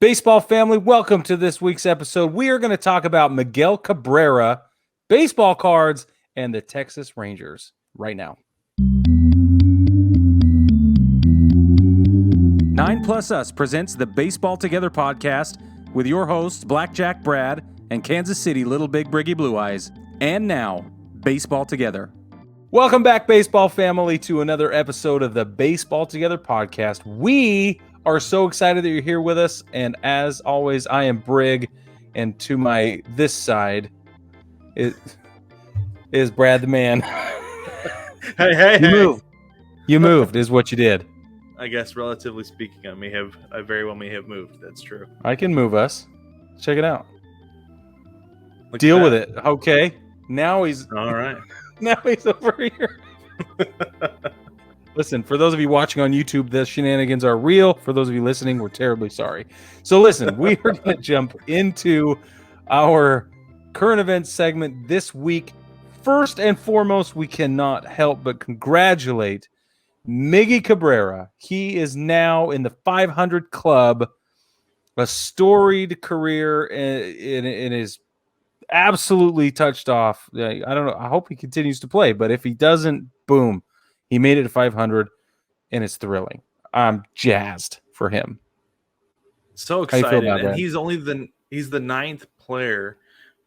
Baseball family, welcome to this week's episode. We are going to talk about Miguel Cabrera, baseball cards, and the Texas Rangers right now. 9+ Us presents the Baseball Together podcast with your hosts, Blackjack Brad and Kansas City Little Big Briggy Blue Eyes. And now, Baseball Together. Welcome back, baseball family, to another episode of the Baseball Together podcast. We are so excited that you're here with us, and as always, I am Brig, and to my this side is Brad the man. Hey! You moved is what you did. I guess relatively speaking, I very well may have moved. That's true. I can move us. Check it out. Look Deal at with that. it. Okay. Now he's All right. now he's over here. Listen, for those of you watching on YouTube, the shenanigans are real. For those of you listening, we're terribly sorry. So listen, we are going to jump into our current events segment this week. First and foremost, we cannot help but congratulate Miggy Cabrera. He is now in the 500 club, a storied career, and is absolutely touched off. I don't know. I hope he continues to play, but if he doesn't, boom. He made it to 500, and it's thrilling. I'm jazzed for him. So excited, and that? he's the ninth player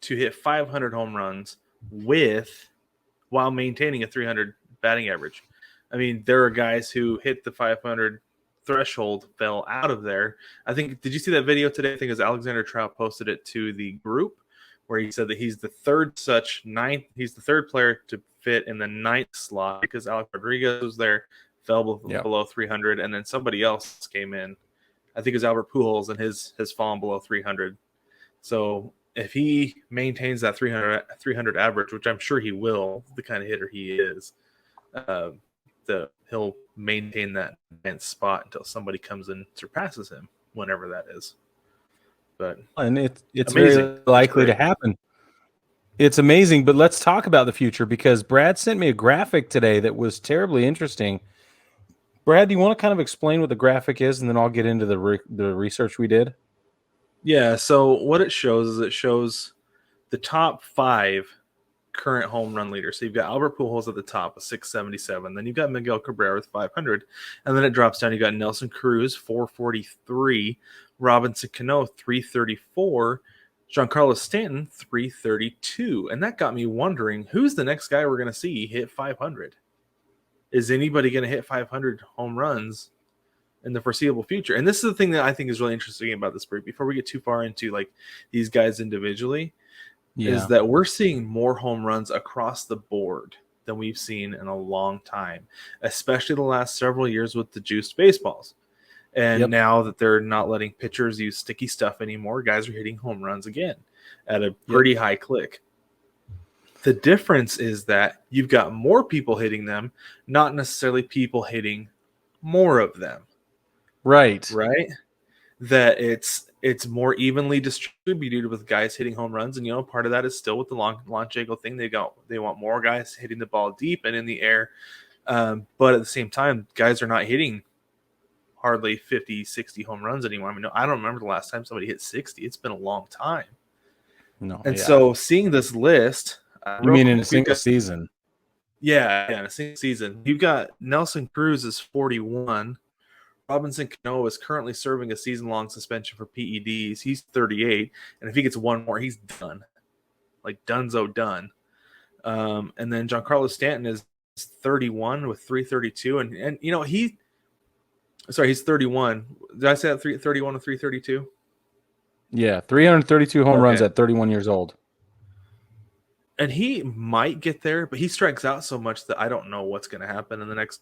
to hit 500 home runs while maintaining a 300 batting average. I mean, there are guys who hit the 500 threshold, fell out of there. I think. Did you see that video today? I think it was Alexander Trout posted it to the group, where he said that he's the third player to fit in the ninth slot because Alex Rodriguez was there, fell below 300, and then somebody else came in. I think it was Albert Pujols, and his has fallen below 300. So if he maintains that 300 average, which I'm sure he will, the kind of hitter he is, he'll maintain that ninth spot until somebody comes and surpasses him, whenever that is. And it's very likely to happen. It's amazing, but let's talk about the future because Brad sent me a graphic today that was terribly interesting. Brad, do you want to kind of explain what the graphic is, and then I'll get into the research we did? Yeah, so what it shows is the top 5 current home run leaders. So you've got Albert Pujols at the top with 677. Then you've got Miguel Cabrera with 500. And then it drops down. You got Nelson Cruz, 443. Robinson Cano, 334. Giancarlo Stanton, 332. And that got me wondering, who's the next guy we're going to see hit 500? Is anybody going to hit 500 home runs in the foreseeable future? And this is the thing that I think is really interesting about this break. Before we get too far into like these guys individually, is that we're seeing more home runs across the board than we've seen in a long time, especially the last several years with the juiced baseballs. And now that they're not letting pitchers use sticky stuff anymore, guys are hitting home runs again at a pretty high click. The difference is that you've got more people hitting them, not necessarily people hitting more of them. Right. That it's more evenly distributed with guys hitting home runs, and part of that is still with the Lonchego thing. They want more guys hitting the ball deep and in the air, but at the same time, guys are not hitting hardly 50, 60 home runs anymore. I mean, I don't remember the last time somebody hit 60. It's been a long time. So seeing this list, you mean in a single season? Yeah, in a single season. You've got Nelson Cruz is 41. Robinson Cano is currently serving a season-long suspension for PEDs. He's 38, and if he gets one more, he's done. Like donezo done. And then Giancarlo Stanton is 31 with 332, and he's 31. Did I say that 31 with 332? Yeah, 332 home runs at 31 years old. And he might get there, but he strikes out so much that I don't know what's going to happen in the next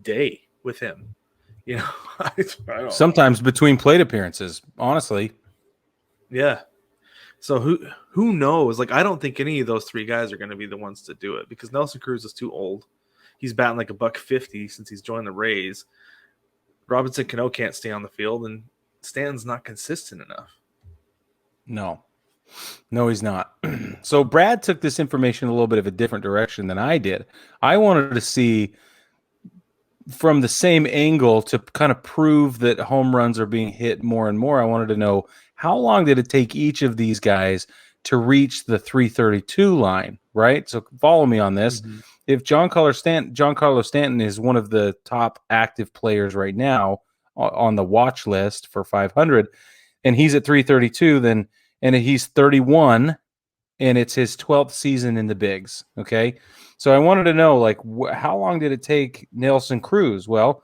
day with him. I don't Sometimes between plate appearances, honestly. Yeah. So who knows? Like, I don't think any of those 3 guys are going to be the ones to do it because Nelson Cruz is too old. He's batting like $150 since he's joined the Rays. Robinson Cano can't stay on the field, and Stanton's not consistent enough. No, he's not. So Brad took this information a little bit of a different direction than I did. I wanted to see from the same angle to kind of prove that home runs are being hit more and more, I wanted to know how long did it take each of these guys to reach the 332 line, right? So follow me on this. Mm-hmm. If Giancarlo Stanton is one of the top active players right now on the watch list for 500, and he's at 332, then and he's 31, and it's his 12th season in the bigs. Okay, so I wanted to know, like, how long did it take Nelson Cruz? Well,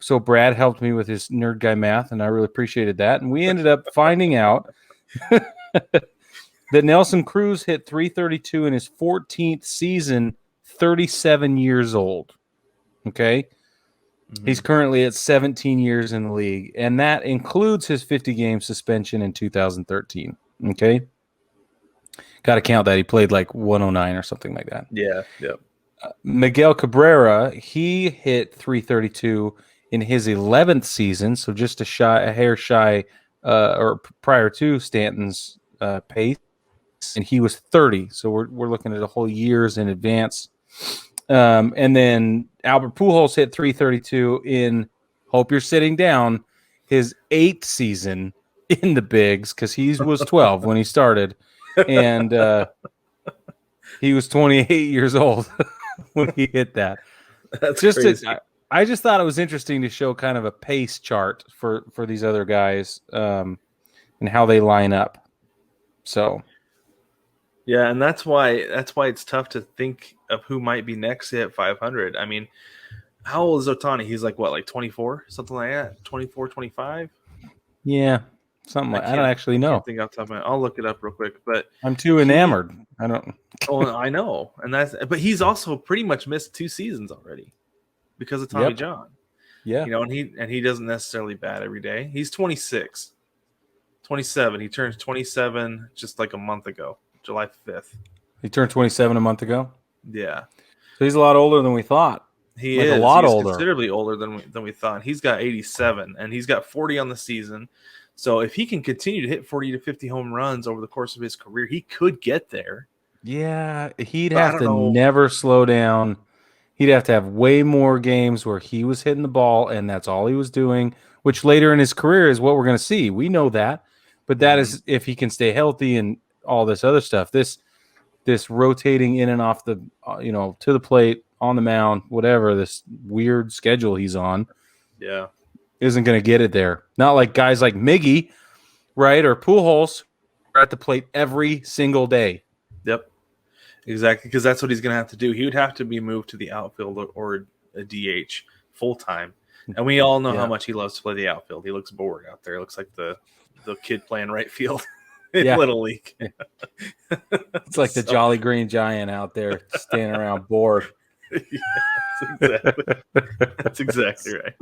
so Brad helped me with his nerd guy math, and I really appreciated that. And we ended up finding out that Nelson Cruz hit 332 in his 14th season, 37 years old. Okay. Mm-hmm. He's currently at 17 years in the league, and that includes his 50-game suspension in 2013. Okay. Got to count that. He played like 109 or something like that. Yeah. Yep. Miguel Cabrera, he hit 332 in his 11th season, so just a hair shy or prior to Stanton's pace, and he was 30. So we're looking at a whole years in advance. And then Albert Pujols hit 332 in, hope you're sitting down, his 8th season in the bigs, because he was 12 when he started, and he was 28 years old when he hit that. That's just crazy. I just thought it was interesting to show kind of a pace chart for these other guys and how they line up. So, yeah, and that's why it's tough to think of who might be next at 500. I mean, how old is Ohtani? He's like what, like 24, something like that, 24, 25. Yeah, something like I don't actually know. I can't think off the top of my head. I'll look it up real quick, but I'm too enamored. I don't. Oh, I know, but he's also pretty much missed 2 seasons already because of Tommy John. Yeah, you know, and he doesn't necessarily bat every day. He's 26, 27. He turns 27 just like a month ago, July 5th. He turned 27 a month ago. Yeah, so he's a lot older than we thought. He is a lot older, considerably older than we thought. He's got 87, and he's got 40 on the season. So if he can continue to hit 40 to 50 home runs over the course of his career, he could get there. Yeah, he'd have to never slow down. He'd have to have way more games where he was hitting the ball and that's all he was doing, which later in his career is what we're going to see. We know that. But that is if he can stay healthy and all this other stuff. This rotating in and off the, to the plate, on the mound, whatever, this weird schedule he's on. Yeah. Isn't going to get it there. Not like guys like Miggy, right, or Pujols are at the plate every single day. Yep, exactly, because that's what he's going to have to do. He would have to be moved to the outfield or a DH full time. And we all know how much he loves to play the outfield. He looks bored out there. He looks like the kid playing right field in Little League. It's like the Jolly Green Giant out there standing around bored. That's exactly right.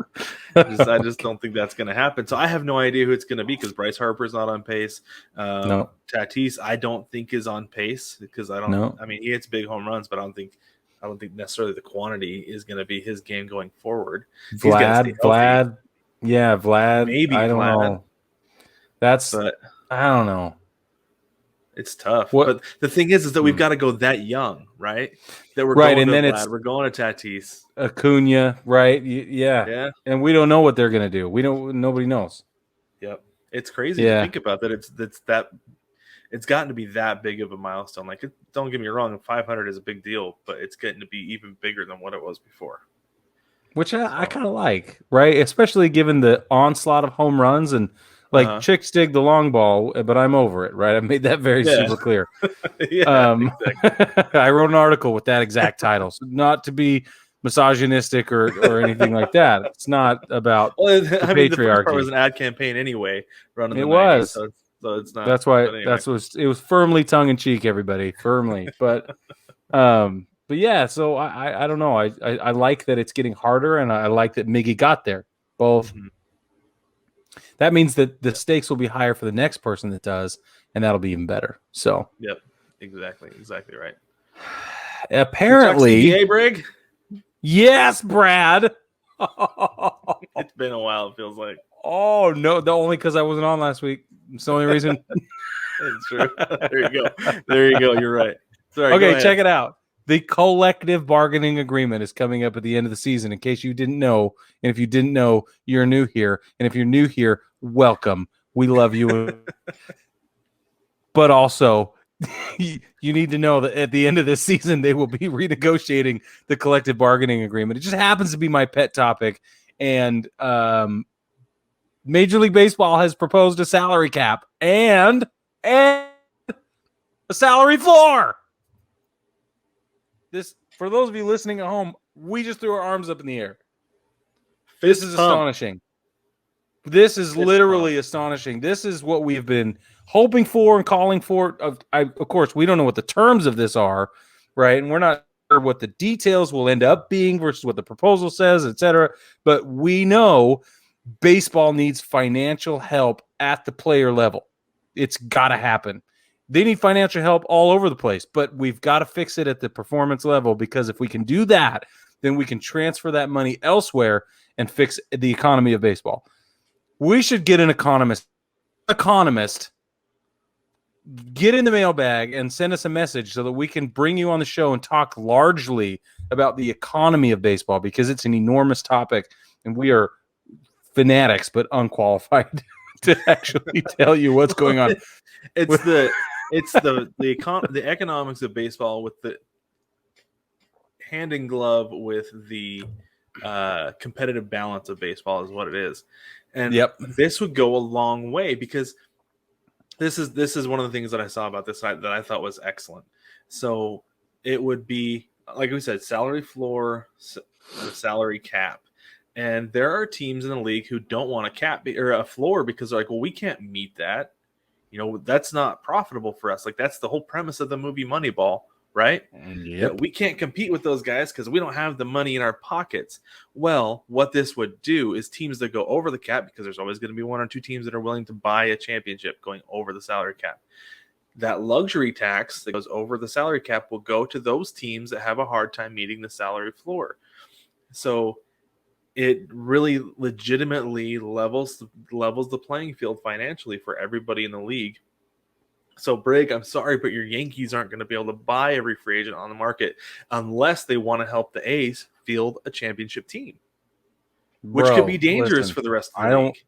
I just don't think that's going to happen. So I have no idea who it's going to be because Bryce Harper's not on pace. No. Tatis, I don't think is on pace because I don't. No. I mean, he hits big home runs, but I don't think necessarily the quantity is going to be his game going forward. Vlad, maybe I don't know. I don't know. It's tough. But the thing is that we've got to go that young, right? That we're going to Vlad, we're going to Tatis. Acuna, right? Yeah. And we don't know what they're going to do. Nobody knows. Yep. It's crazy to think about that. It's gotten to be that big of a milestone. Like, don't get me wrong, 500 is a big deal, but it's getting to be even bigger than what it was before. Which I kind of like, right? Especially given the onslaught of home runs and chicks dig the long ball, but I'm over it, right? I've made that very super clear. Exactly. I wrote an article with that exact title. So not to be misogynistic or anything like that. It's not about the patriarchy. The first part was an ad campaign anyway. Running it was. 90s, so it's not. That's why. Anyway. It was firmly tongue in cheek, everybody, firmly. But yeah. So I don't know. I like that it's getting harder, and I like that Miggy got there. Both. Mm-hmm. That means that the stakes will be higher for the next person that does, and that'll be even better. So. Yep. Exactly right. Apparently. Hey, Brig. Yes, Brad. It's been a while, it feels like. Oh, no. Only because I wasn't on last week. It's the only reason. It's true. There you go. You're right. Sorry, okay, check it out. The collective bargaining agreement is coming up at the end of the season, in case you didn't know. And if you didn't know, you're new here. And if you're new here, welcome. We love you. But also, you need to know that at the end of this season, they will be renegotiating the collective bargaining agreement. It just happens to be my pet topic. And Major League Baseball has proposed a salary cap and a salary floor. This, for those of you listening at home, we just threw our arms up in the air. This is astonishing. This is literally astonishing. This is what we've been hoping for and calling for. Of course, we don't know what the terms of this are, right? And we're not sure what the details will end up being versus what the proposal says, etc. But we know baseball needs financial help at the player level. It's got to happen. They need financial help all over the place, but we've got to fix it at the performance level, because if we can do that, then we can transfer that money elsewhere and fix the economy of baseball. We should get an economist, get in the mailbag and send us a message so that we can bring you on the show and talk largely about the economy of baseball, because it's an enormous topic and we are fanatics but unqualified to actually tell you what's going on. It's the economics of baseball with the hand in glove with the competitive balance of baseball is what it is. And this would go a long way, because this is one of the things that I saw about this that I thought was excellent. So it would be, like we said, salary floor, salary cap. And there are teams in the league who don't want a cap or a floor because they're like, well, we can't meet that. You know, that's not profitable for us. Like, that's the whole premise of the movie Moneyball, right? Yep. We can't compete with those guys because we don't have the money in our pockets. Well, what this would do is teams that go over the cap, because there's always going to be one or two teams that are willing to buy a championship going over the salary cap. That luxury tax that goes over the salary cap will go to those teams that have a hard time meeting the salary floor. So it really legitimately levels the playing field financially for everybody in the league. So, Brig, I'm sorry, but your Yankees aren't going to be able to buy every free agent on the market unless they want to help the A's field a championship team, which could be dangerous for the rest of the league.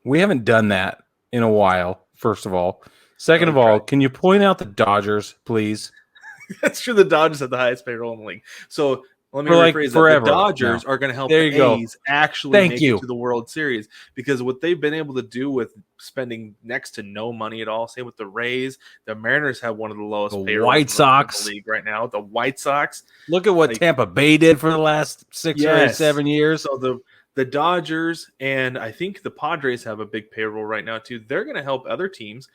We haven't done that in a while, first of all. Second of all, can you point out the Dodgers, please? That's true. The Dodgers have the highest payroll in the league. So let me rephrase that. The Dodgers are going to help the A's actually make it to the World Series, because what they've been able to do with spending next to no money at all, same with the Rays. The Mariners have one of the lowest payrolls White Sox in the league right now. The White Sox. Look at what Tampa Bay did for the last 6 or 7 years. So the Dodgers and I think the Padres have a big payroll right now too. They're going to help other teams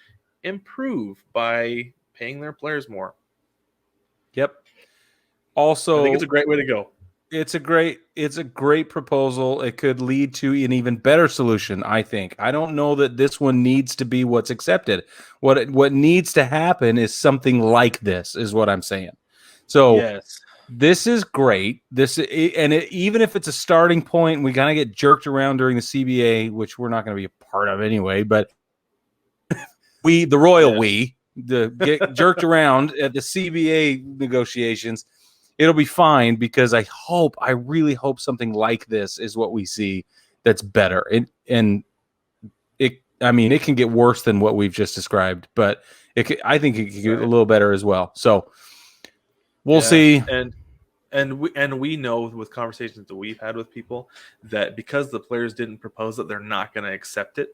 improve by paying their players more. Yep. Also, I think it's a great way to go. It's a great proposal. It could lead to an even better solution, I think. I don't know that this one needs to be what's accepted. What needs to happen is something like this, is what I'm saying. So this is great. Even if it's a starting point, we kind of get jerked around during the CBA, which we're not going to be a part of anyway, but get jerked around at the CBA negotiations. It'll be fine, because I really hope something like this is what we see that's better. It can get worse than what we've just described, but I think it can get a little better as well. So we'll see. And we know with conversations that we've had with people that because the players didn't propose it, they're not going to accept it.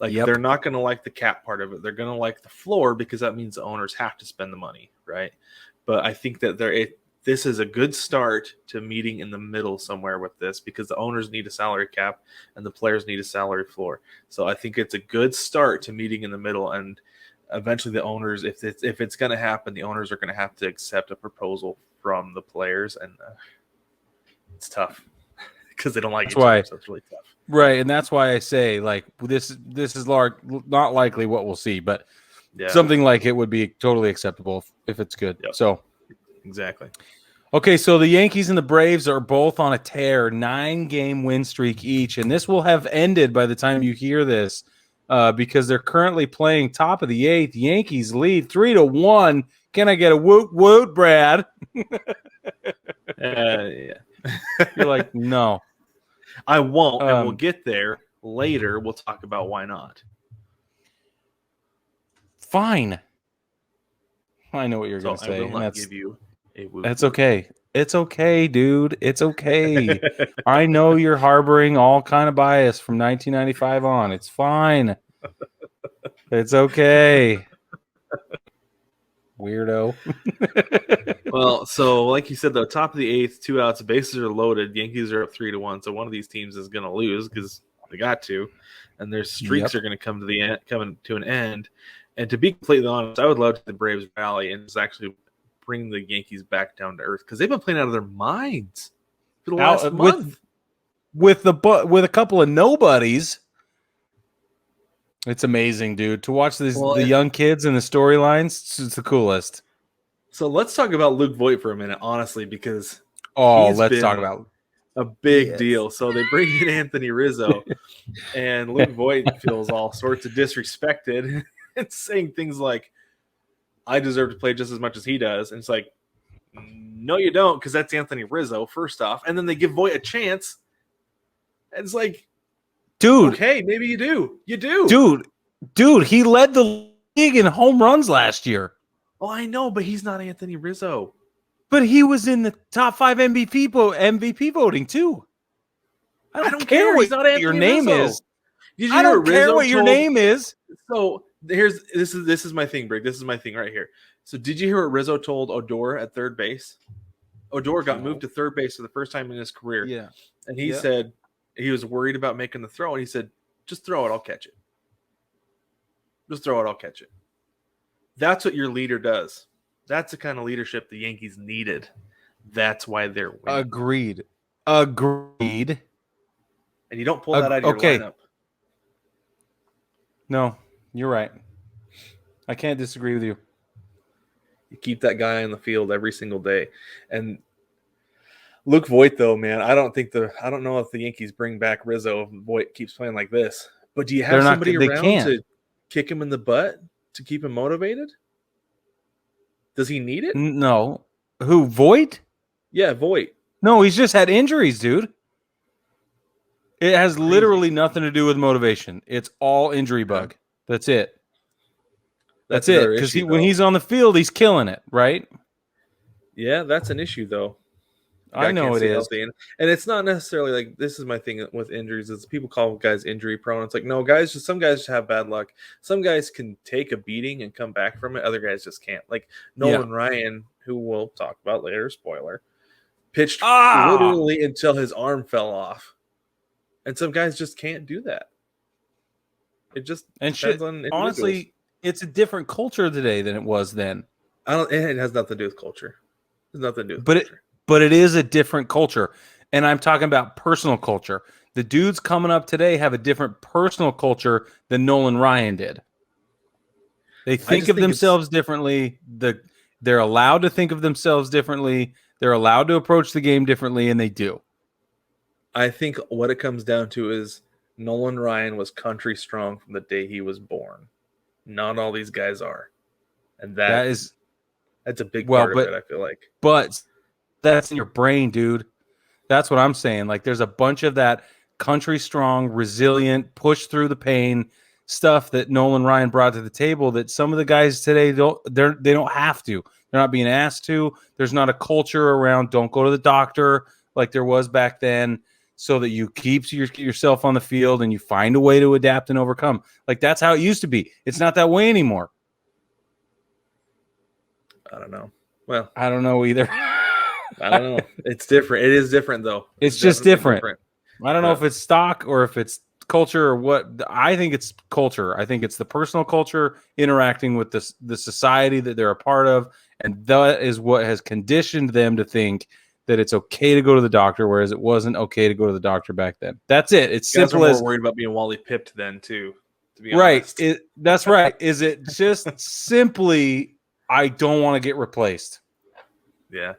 They're not going to like the cap part of it. They're going to like the floor, because that means the owners have to spend the money, right? But I think that this is a good start to meeting in the middle somewhere with this, because the owners need a salary cap and the players need a salary floor. So I think it's a good start to meeting in the middle, and eventually the owners, if it's going to happen, the owners are going to have to accept a proposal from the players, and it's tough because they don't like each other, so it's really tough. Right, and that's why I say this is not likely what we'll see, but something like it would be totally acceptable if it's good. Yep. So exactly. Okay, so the Yankees and the Braves are both on a tear, 9-game win streak each, and this will have ended by the time you hear this, because they're currently playing top of the 8th. Yankees lead 3-1. Can I get a woot woot, Brad? Yeah. You're like, no. I won't, and we'll get there later. We'll talk about why not. Fine. I know what you're going to I say. will not give you a woot. That's okay. It's okay, dude. It's okay. I know you're harboring all kind of bias from 1995 on. It's fine. It's okay. Weirdo. Well, so like you said, the top of the eighth, 2 outs, bases are loaded. Yankees are up 3-1. So one of these teams is going to lose because they got to, and their streaks are going to come to an end. And to be completely honest, I would love to see the Braves rally and just actually bring the Yankees back down to earth because they've been playing out of their minds for the last month with a couple of nobodies. It's amazing, dude, to watch the young kids and the storylines. It's the coolest. So let's talk about Luke Voigt for a minute, honestly, because let's talk about a big deal. So they bring in Anthony Rizzo, and Luke Voigt feels all sorts of disrespected and saying things like, I deserve to play just as much as he does. And it's like, no, you don't, because that's Anthony Rizzo, first off. And then they give Voigt a chance. And it's like, dude, okay, maybe you do. You do. Dude, he led the league in home runs last year. Oh, I know, but he's not Anthony Rizzo. But he was in the top 5 MVP voting too. I don't care what your name is. I don't care what your name is. So this is my thing, Brig. This is my thing right here. So did you hear what Rizzo told Odor at third base? Odor got moved to third base for the first time in his career. Yeah. And he said he was worried about making the throw, and he said, just throw it, I'll catch it. Just throw it, I'll catch it. That's what your leader does. That's the kind of leadership the Yankees needed. That's why they're winning. Agreed. And you don't pull that out of your lineup. No, you're right. I can't disagree with you. You keep that guy in the field every single day. And Luke Voigt, though, man, I don't know if the Yankees bring back Rizzo if Voigt keeps playing like this. But do you have somebody around to kick him in the butt to keep him motivated? Does he need it? No. Who, Voigt? Yeah, Voigt. No, he's just had injuries, dude. It has literally nothing to do with motivation. It's all injury bug. That's it. That's it. Because when he's on the field, he's killing it, right? Yeah, that's an issue, though. I know it is. And it's not necessarily like, this is my thing with injuries, is people call guys injury prone. It's like, no, some guys just have bad luck. Some guys can take a beating and come back from it. Other guys just can't. Like Nolan Ryan, who we'll talk about later, spoiler, pitched literally until his arm fell off. And some guys just can't do that. It just depends on individuals. Honestly, it's a different culture today than it was then. It has nothing to do with culture. It has nothing to do with culture. But it is a different culture. And I'm talking about personal culture. The dudes coming up today have a different personal culture than Nolan Ryan did. They think of themselves differently. They're allowed to think of themselves differently. They're allowed to approach the game differently, and they do. I think what it comes down to is Nolan Ryan was country strong from the day he was born. Not all these guys are. And that's a big part of it, I feel like. But that's in your brain, dude. That's what I'm saying. Like, there's a bunch of that country strong, resilient, push through the pain stuff that Nolan Ryan brought to the table that some of the guys today they don't have to. They're not being asked to. There's not a culture around don't go to the doctor like there was back then, so that you keep yourself on the field and you find a way to adapt and overcome. Like, that's how it used to be. It's not that way anymore. I don't know. Well, I don't know either. I don't know. It's different. It is different, though. It's just different. I don't know if it's stock or if it's culture or what. I think it's culture. I think it's the personal culture interacting with the society that they're a part of, and that is what has conditioned them to think that it's okay to go to the doctor, whereas it wasn't okay to go to the doctor back then. That's it. It's simple as worried about being Wally pipped then too. To be honest. Right. That's right. Is it just simply I don't want to get replaced? Yeah.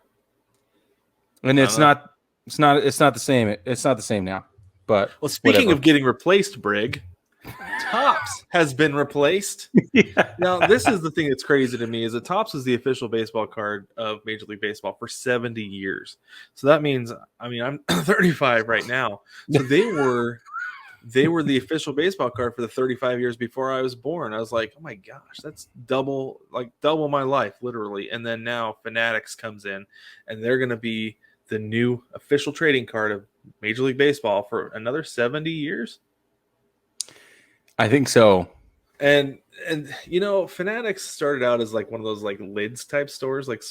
And it's not the same. It's not the same now. But speaking of getting replaced, Brig, top Topps has been replaced. Yeah. Now, this is the thing that's crazy to me is that Topps is the official baseball card of Major League Baseball for 70 years. So that means, I'm 35 right now. So they were the official baseball card for the 35 years before I was born. I was like, oh my gosh, that's double my life, literally. And then now Fanatics comes in, and they're going to be the new official trading card of Major League Baseball for another 70 years. I think so. And Fanatics started out as like one of those like lids type stores, like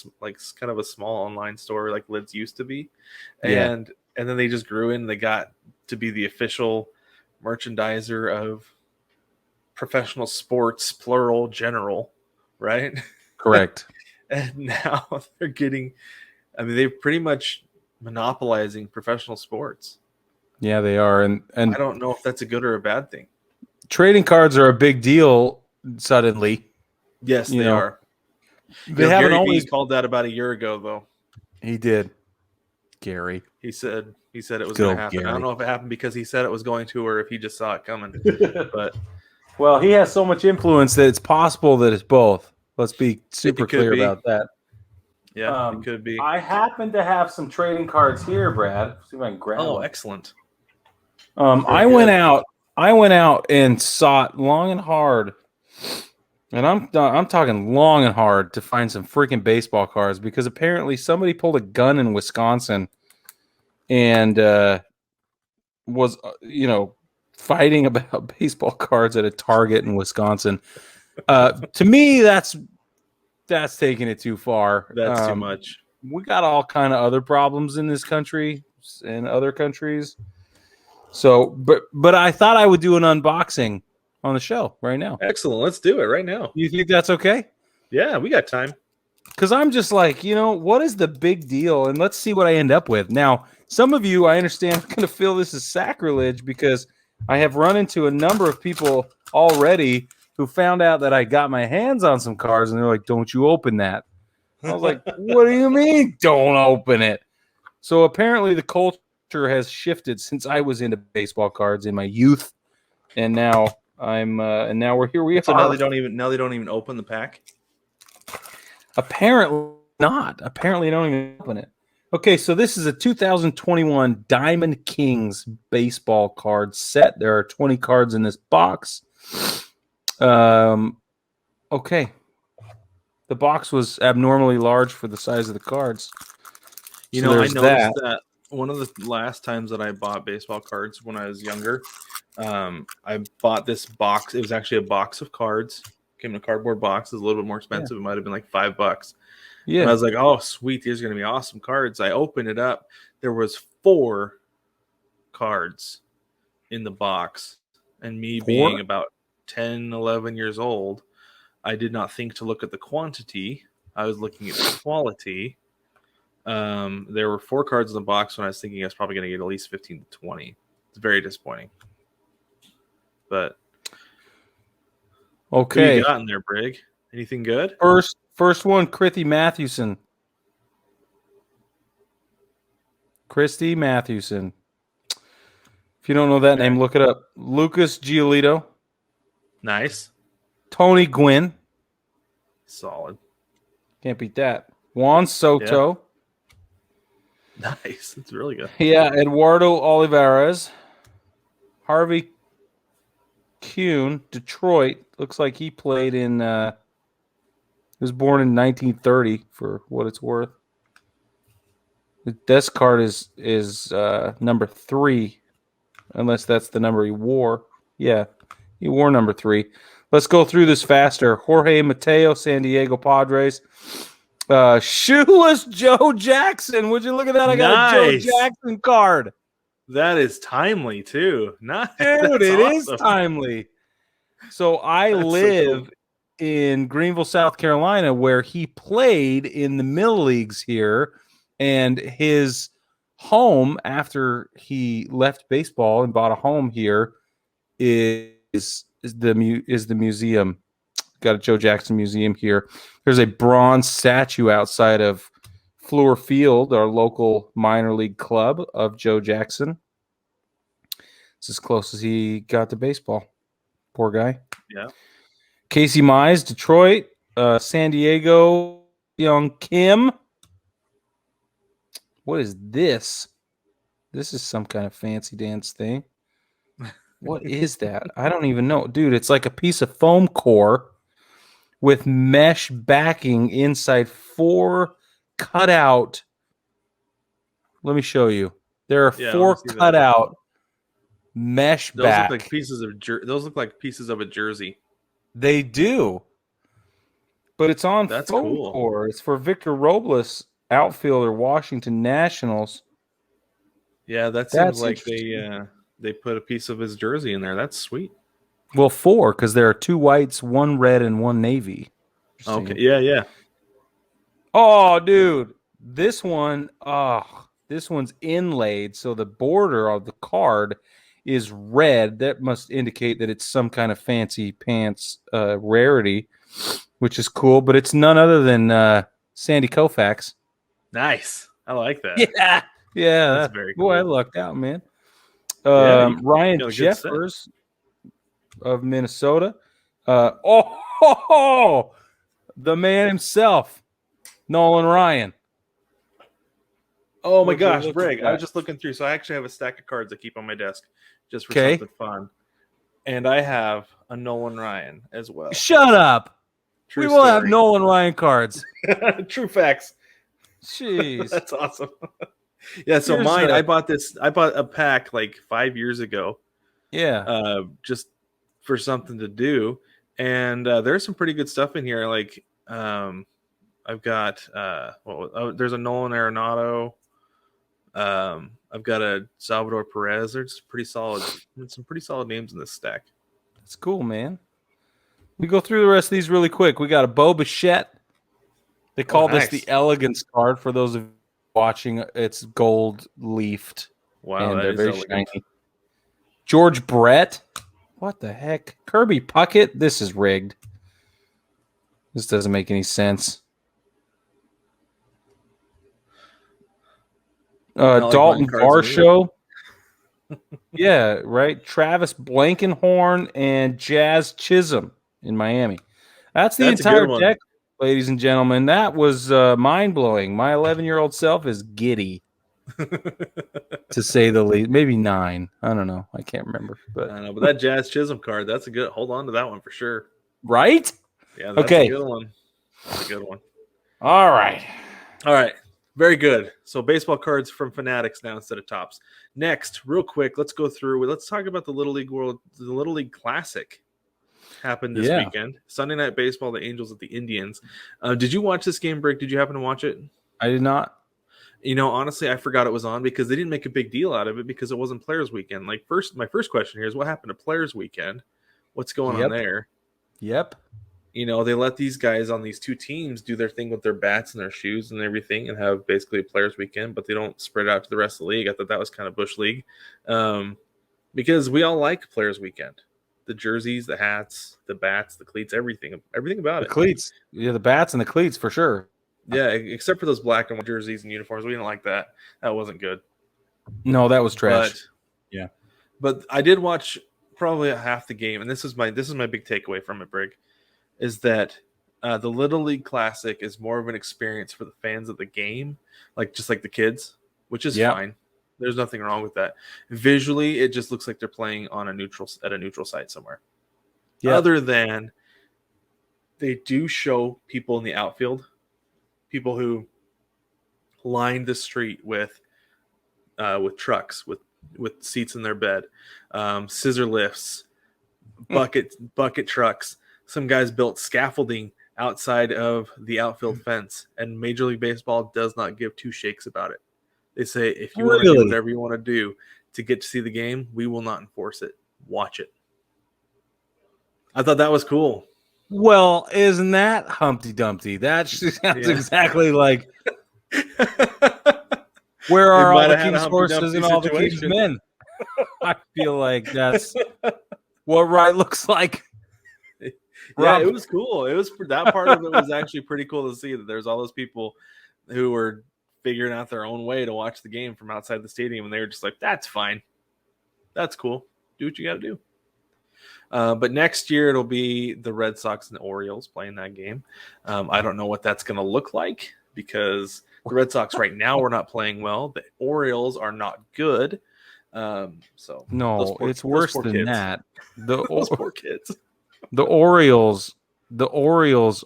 kind of a small online store like lids used to be. And then they just grew in. They got to be the official merchandiser of professional sports, plural, general, right? Correct. And now they're getting, they're pretty much monopolizing professional sports. Yeah, they are. And I don't know if that's a good or a bad thing. Trading cards are a big deal suddenly. Yes, they are. They haven't Gary always called that about a year ago, though. He did. Gary. He said it was Good going old to happen. Gary. I don't know if it happened because he said it was going to, or if he just saw it coming. But well, he has so much influence that it's possible that it's both. Let's be super clear about that. Yeah, it could be. I happen to have some trading cards here, Brad. See if I can grab them. Excellent. I went out and sought long and hard, and I'm talking long and hard to find some freaking baseball cards because apparently somebody pulled a gun in Wisconsin and was fighting about baseball cards at a Target in Wisconsin. To me, that's taking it too far. That's too much. We got all kind of other problems in this country and other countries. So, but I thought I would do an unboxing on the show right now. Excellent. Let's do it right now. You think that's okay? Yeah, we got time. Because I'm just like, what is the big deal? And let's see what I end up with. Now, some of you, I understand, are going to feel this is sacrilege because I have run into a number of people already who found out that I got my hands on some cards, and they're like, don't you open that. I was like, what do you mean, don't open it? So apparently the culture has shifted since I was into baseball cards in my youth, and now we're here. We so are. now they don't even open the pack. Apparently not. Apparently, they don't even open it. Okay, so this is a 2021 Diamond Kings baseball card set. There are 20 cards in this box. Okay. The box was abnormally large for the size of the cards. I noticed that one of the last times that I bought baseball cards when I was younger, I bought this box. It was actually a box of cards. Came in a cardboard box. It was a little bit more expensive. Yeah. It might have been like $5. Yeah. And I was like, oh, sweet. These are going to be awesome cards. I opened it up. There was 4 cards in the box. And me being about 10, 11 years old, I did not think to look at the quantity. I was looking at the quality. There were 4 cards in the box when I was thinking I was probably going to get at least 15 to 20. It's very disappointing. But okay, what you got in there, Brig? Anything good? First one, Christy Mathewson. Christy Mathewson. If you don't know that name, look it up. Lucas Giolito. Nice. Tony Gwynn. Solid. Can't beat that. Juan Soto. Yeah. Nice. That's really good. Yeah, Eduardo Olivares. Harvey Kuhn, Detroit. Looks like he played in he was born in 1930 for what it's worth. This card is number 3, unless that's the number he wore. Yeah, he wore number 3. Let's go through this faster. Jorge Mateo, San Diego Padres. Shoeless Joe Jackson. Would you look at that? I got a Joe Jackson card. That is timely too. Nice. Dude, it is timely. So I live in Greenville, South Carolina, where he played in the middle leagues here, and his home after he left baseball and bought a home here is the museum. Got a Joe Jackson museum here. There's a bronze statue outside of Fluor Field, our local minor league club, of Joe Jackson. It's as close as he got to baseball. Poor guy. Yeah. Casey Mize, Detroit. San Diego, Young Kim. What is this? This is some kind of fancy dance thing. What is that? I don't even know. Dude, it's like a piece of foam core with mesh backing inside 4 cutout. Let me show you. There are 4 cutout mesh those back. Look like pieces of those look like pieces of a jersey. They do. But it's on That's foam cool. core. It's for Victor Robles, outfielder, Washington Nationals. Yeah, that seems like they put a piece of his jersey in there. That's sweet. Well, 4, because there are 2 whites, 1 red, and 1 navy. Okay. Yeah. Oh, dude. This one, this one's inlaid, so the border of the card is red. That must indicate that it's some kind of fancy pants rarity, which is cool, but it's none other than Sandy Koufax. Nice. I like that. Yeah. That's very cool. Boy, I lucked out, man. Ryan Jeffers of Minnesota. The man himself, Nolan Ryan. Oh my gosh, Brig! I was just looking through. So I actually have a stack of cards I keep on my desk just for something fun. And I have a Nolan Ryan as well. Shut up. True we will have Nolan Ryan cards. True facts. Jeez. That's awesome. Yeah, so I bought a pack like 5 years ago. Yeah. Just for something to do. And there's some pretty good stuff in here. Like I've got there's a Nolan Arenado. I've got a Salvador Perez. There's pretty solid. Some pretty solid names in this stack. That's cool, man. We go through the rest of these really quick. We got a Bo Bichette. They call this the elegance card for those of you watching. It's gold leafed. Wow, and that is very elegant. shiny. George Brett. What the heck? Kirby Puckett. This is rigged. This doesn't make any sense. Dalton Varsho. Yeah, right. Travis Blankenhorn and Jazz Chisholm in Miami. That's the entire deck, ladies and gentlemen. That was mind-blowing. My 11-year-old self is giddy, to say the least. Maybe 9. I don't know. I can't remember. But I know, but that Jazz Chisholm card, that's a good. Hold on to that one for sure. Right? Yeah, that's a good one. That's a good one. All right. Very good. So baseball cards from Fanatics now instead of Topps. Next, real quick, let's go through. Let's talk about the Little League Classic happened this weekend. Sunday Night Baseball, the Angels at the Indians. Did you watch this game, Brick? Did you happen to watch it? I did not. You know, honestly, I forgot it was on because they didn't make a big deal out of it because it wasn't Players Weekend. My first question here is what happened to Players Weekend? What's going on there? Yep. You know, they let these guys on these 2 teams do their thing with their bats and their shoes and everything and have basically a Players Weekend, but they don't spread out to the rest of the league. I thought that was kind of Bush League because we all like Players Weekend. The jerseys, the hats, the bats, the cleats, everything about it. The cleats. Yeah, the bats and the cleats for sure. Yeah, except for those black and white jerseys and uniforms. We didn't like that. That wasn't good. No, that was trash. But I did watch probably half the game, and this is my big takeaway from it, Brig, is that the Little League Classic is more of an experience for the fans of the game, just like the kids, which is fine. There's nothing wrong with that. Visually, it just looks like they're playing on a neutral site somewhere. Other than they do show people in the outfield, people who lined the street with trucks, with seats in their bed, scissor lifts, bucket trucks. Some guys built scaffolding outside of the outfield fence, and Major League Baseball does not give 2 shakes about it. They say, if you want to do whatever you want to do to get to see the game, we will not enforce it. Watch it. I thought that was cool. Well, isn't that Humpty Dumpty? That sounds exactly like where are all the king's horses and all the king's men? I feel like that's what right looks like. Yeah, it was cool. It was that part of it was actually pretty cool to see that there's all those people who were figuring out their own way to watch the game from outside the stadium, and they were just like, "That's fine, that's cool. Do what you got to do." But next year it'll be the Red Sox and the Orioles playing that game. I don't know what that's going to look like because the Red Sox right now are not playing well. The Orioles are not good. So No, it's worse than kids. that. Those poor kids. The Orioles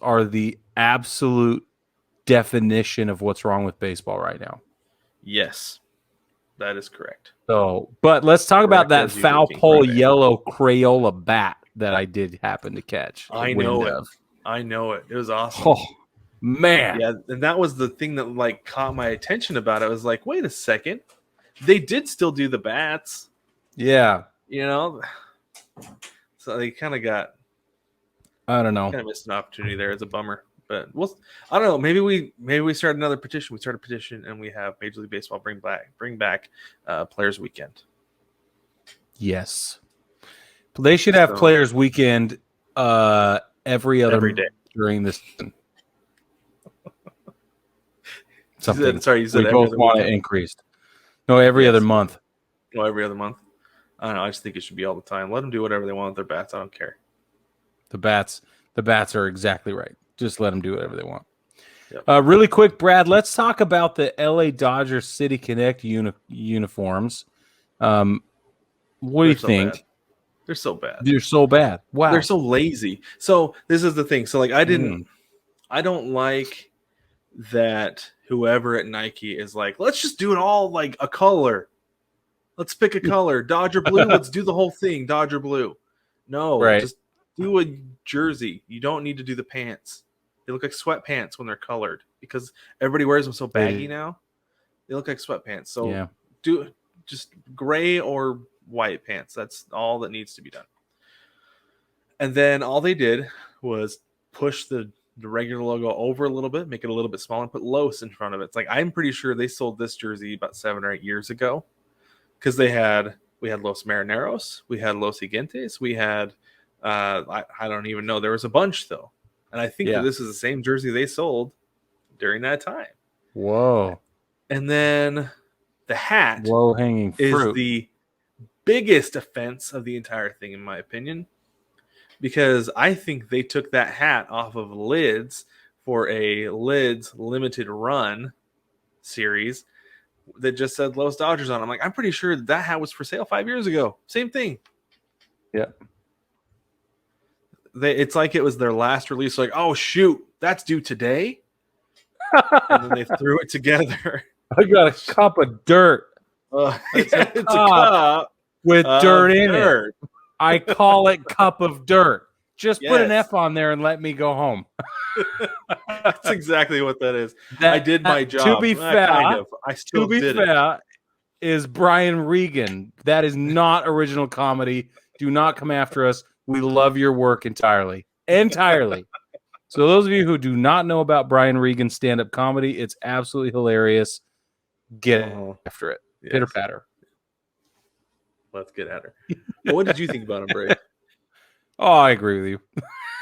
are the absolute definition of what's wrong with baseball right now. Yes, that is correct. So, but let's talk about that foul pole yellow Crayola bat that I did happen to catch. I know it. I know it. It was awesome. Oh, man. Yeah, and that was the thing that like caught my attention about it. I was like, wait a second. They did still do the bats. Yeah. You know? So they kind of got I don't know. Kind of missed an opportunity there. It's a bummer. But I don't know. Maybe we start another petition. We start a petition and we have Major League Baseball bring back Players Weekend. Yes. They should have Players Weekend every day during this season. Something. You said we both want it increased. No, every other month. No, every other month. I don't know. I just think it should be all the time. Let them do whatever they want with their bats. I don't care. The bats are exactly right. Just let them do whatever they want. Yep. Really quick, Brad, let's talk about the LA Dodgers City Connect uniforms. What do you think? Bad. They're so bad. They're so bad. Wow. They're so lazy. So this is the thing. So like I don't like that whoever at Nike is like, let's just do it all like a color. Let's pick a color. Dodger blue. Let's do the whole thing. Dodger blue. No, just do a jersey. You don't need to do the pants. They look like sweatpants when they're colored because everybody wears them so baggy now. They look like sweatpants. So do just gray or white pants. That's all that needs to be done. And then all they did was push the regular logo over a little bit, make it a little bit smaller, and put Los in front of it. It's like I'm pretty sure they sold this jersey about 7 or 8 years ago because we had Los Marineros, we had Los Gigantes, we had I don't even know. There was a bunch though. And I think that this is the same jersey they sold during that time. Whoa. And then the hat low-hanging fruit is the biggest offense of the entire thing, in my opinion. Because I think they took that hat off of Lids for a Lids limited run series that just said Los Dodgers on it. I'm like, I'm pretty sure that hat was for sale 5 years ago. Same thing. Yeah. It's like it was their last release. Like, oh shoot, that's due today. And then they threw it together. I got a cup of dirt. It's a cup with dirt in it. I call it cup of dirt. Just put an F on there and let me go home. That's exactly what that is. I did my job. To be fair, is Brian Regan. That is not original comedy. Do not come after us. We love your work entirely. So those of you who do not know about Brian Regan's stand-up comedy, it's absolutely hilarious. Get after it. Yes. Pitter patter. Let's get at her. Well, what did you think about him, Bray? Oh, I agree with you.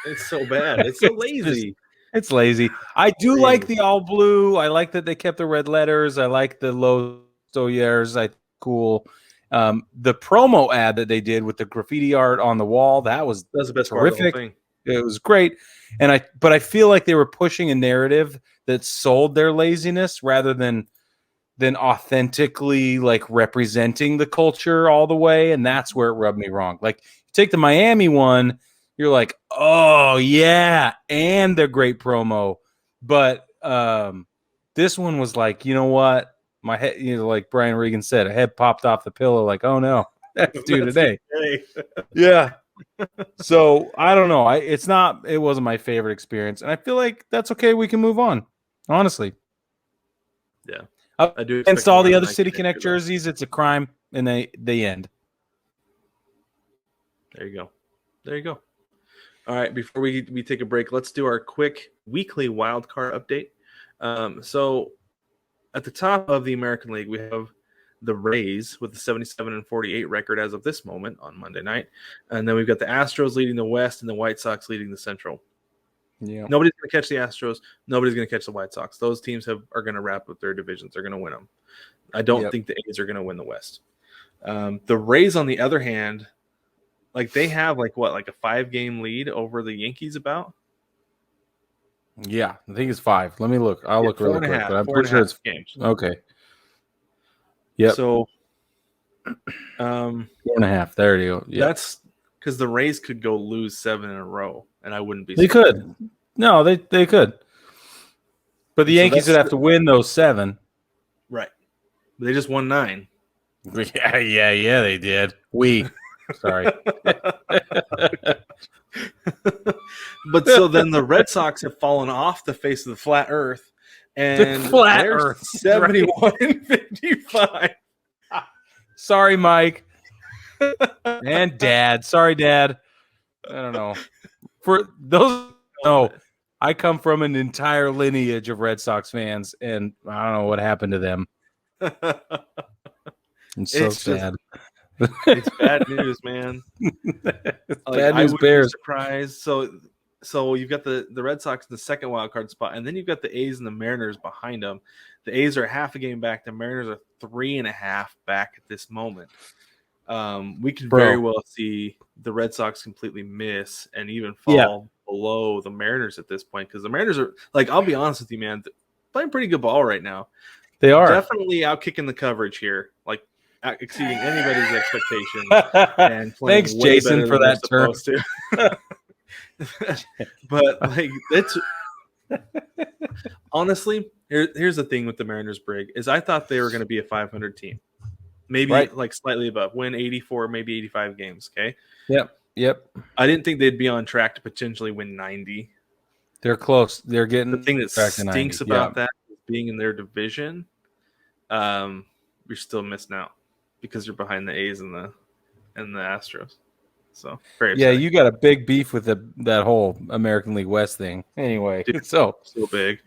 It's so bad. It's so lazy. It's lazy. I do like the all blue. I like that they kept the red letters. I like the Los Dodgers. Cool. The promo ad that they did with the graffiti art on the wall, that was the best terrific. Part of the whole thing. It was great. But I feel like they were pushing a narrative that sold their laziness rather than authentically like representing the culture all the way. And that's where it rubbed me wrong. Like you take the Miami one, you're like, oh yeah, and they're great promo. But this one was like, you know what? My head, like Brian Regan said, a head popped off the pillow. Like, oh no, that's due today. Yeah. So I don't know. It wasn't my favorite experience, and I feel like that's okay. We can move on. Honestly. Yeah. I do. Against all the other City Connect jerseys, it's a crime, and they end. There you go. All right. Before we take a break, let's do our quick weekly wild card update. So. At the top of the American League, we have the Rays with the 77-48 record as of this moment on Monday night. And then we've got the Astros leading the West and the White Sox leading the Central. Yeah. Nobody's going to catch the Astros. Nobody's going to catch the White Sox. Those teams are going to wrap up their divisions. They're going to win them. I don't think the A's are going to win the West. The Rays, on the other hand, Like they have like a 5-game lead over the Yankees about? Yeah, I think it's 5. Let me look. I'll look really quick, but I'm four and pretty a sure half it's games. okay. Yep. So 4.5. There you go. Yep. that's because the Rays could go lose 7 in a row, and I wouldn't be They surprised. could. No, they could. But the Yankees would have to win those 7. Right. They just won 9. Yeah, they did. Sorry. But so then the Red Sox have fallen off the face of the flat earth, and Flat they're Earth, 71-55. Sorry, Mike. And Dad. Sorry, Dad. I don't know. For those no, I come from an entire lineage of Red Sox fans, and I don't know what happened to them. It's so sad. It's bad news, man. Bad news, I would Bears. be surprised. So you've got the Red Sox in the second wild card spot, and then you've got the A's and the Mariners behind them. The A's are half a game back. The Mariners are 3.5 back at this moment. We could very well see the Red Sox completely miss and even fall below the Mariners at this point, because the Mariners are, like, I'll be honest with you, man, playing pretty good ball right now. They are definitely out kicking the coverage here, like exceeding anybody's expectations. And thanks, Jason, for that term. But like, it's honestly, here's the thing with the Mariners, Brig, is I thought they were going to be a 500 team, maybe like slightly above, win 84, maybe 85 games. Okay. Yep. I didn't think they'd be on track to potentially win 90. They're close. They're getting the thing that stinks about that is being in their division. You're still missing out because you're behind the A's and the Astros. So you got a big beef with that whole American League West thing. Anyway, dude, so big.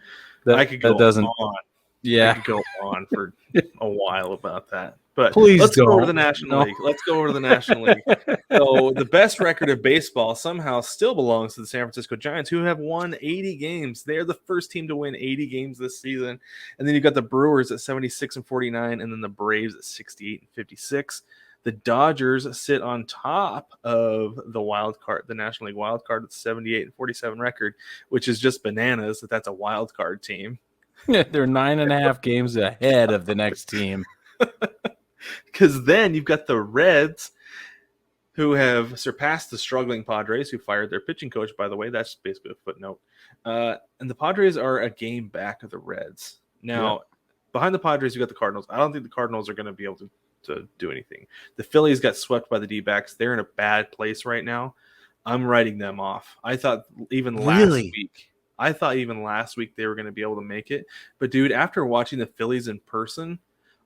I could go on. Yeah, I could go on for a while about that. But please let's don't. go over to the National League. Let's go over to the National League. So the best record of baseball somehow still belongs to the San Francisco Giants, who have won 80 games. They're the first team to win 80 games this season. And then you've got the Brewers at 76-49, and then the Braves at 68-56. The Dodgers sit on top of the National League wild card, with 78-47 record, which is just bananas that that's a wild card team. They're 9.5 games ahead of the next team. Because then you've got the Reds, who have surpassed the struggling Padres, who fired their pitching coach, by the way. That's basically a footnote. And the Padres are a game back of the Reds. Now, behind the Padres, you've got the Cardinals. I don't think the Cardinals are going to be able to do anything. The Phillies got swept by the D-backs. They're in a bad place right now. I'm writing them off. I thought even last week they were going to be able to make it. But, dude, after watching the Phillies in person,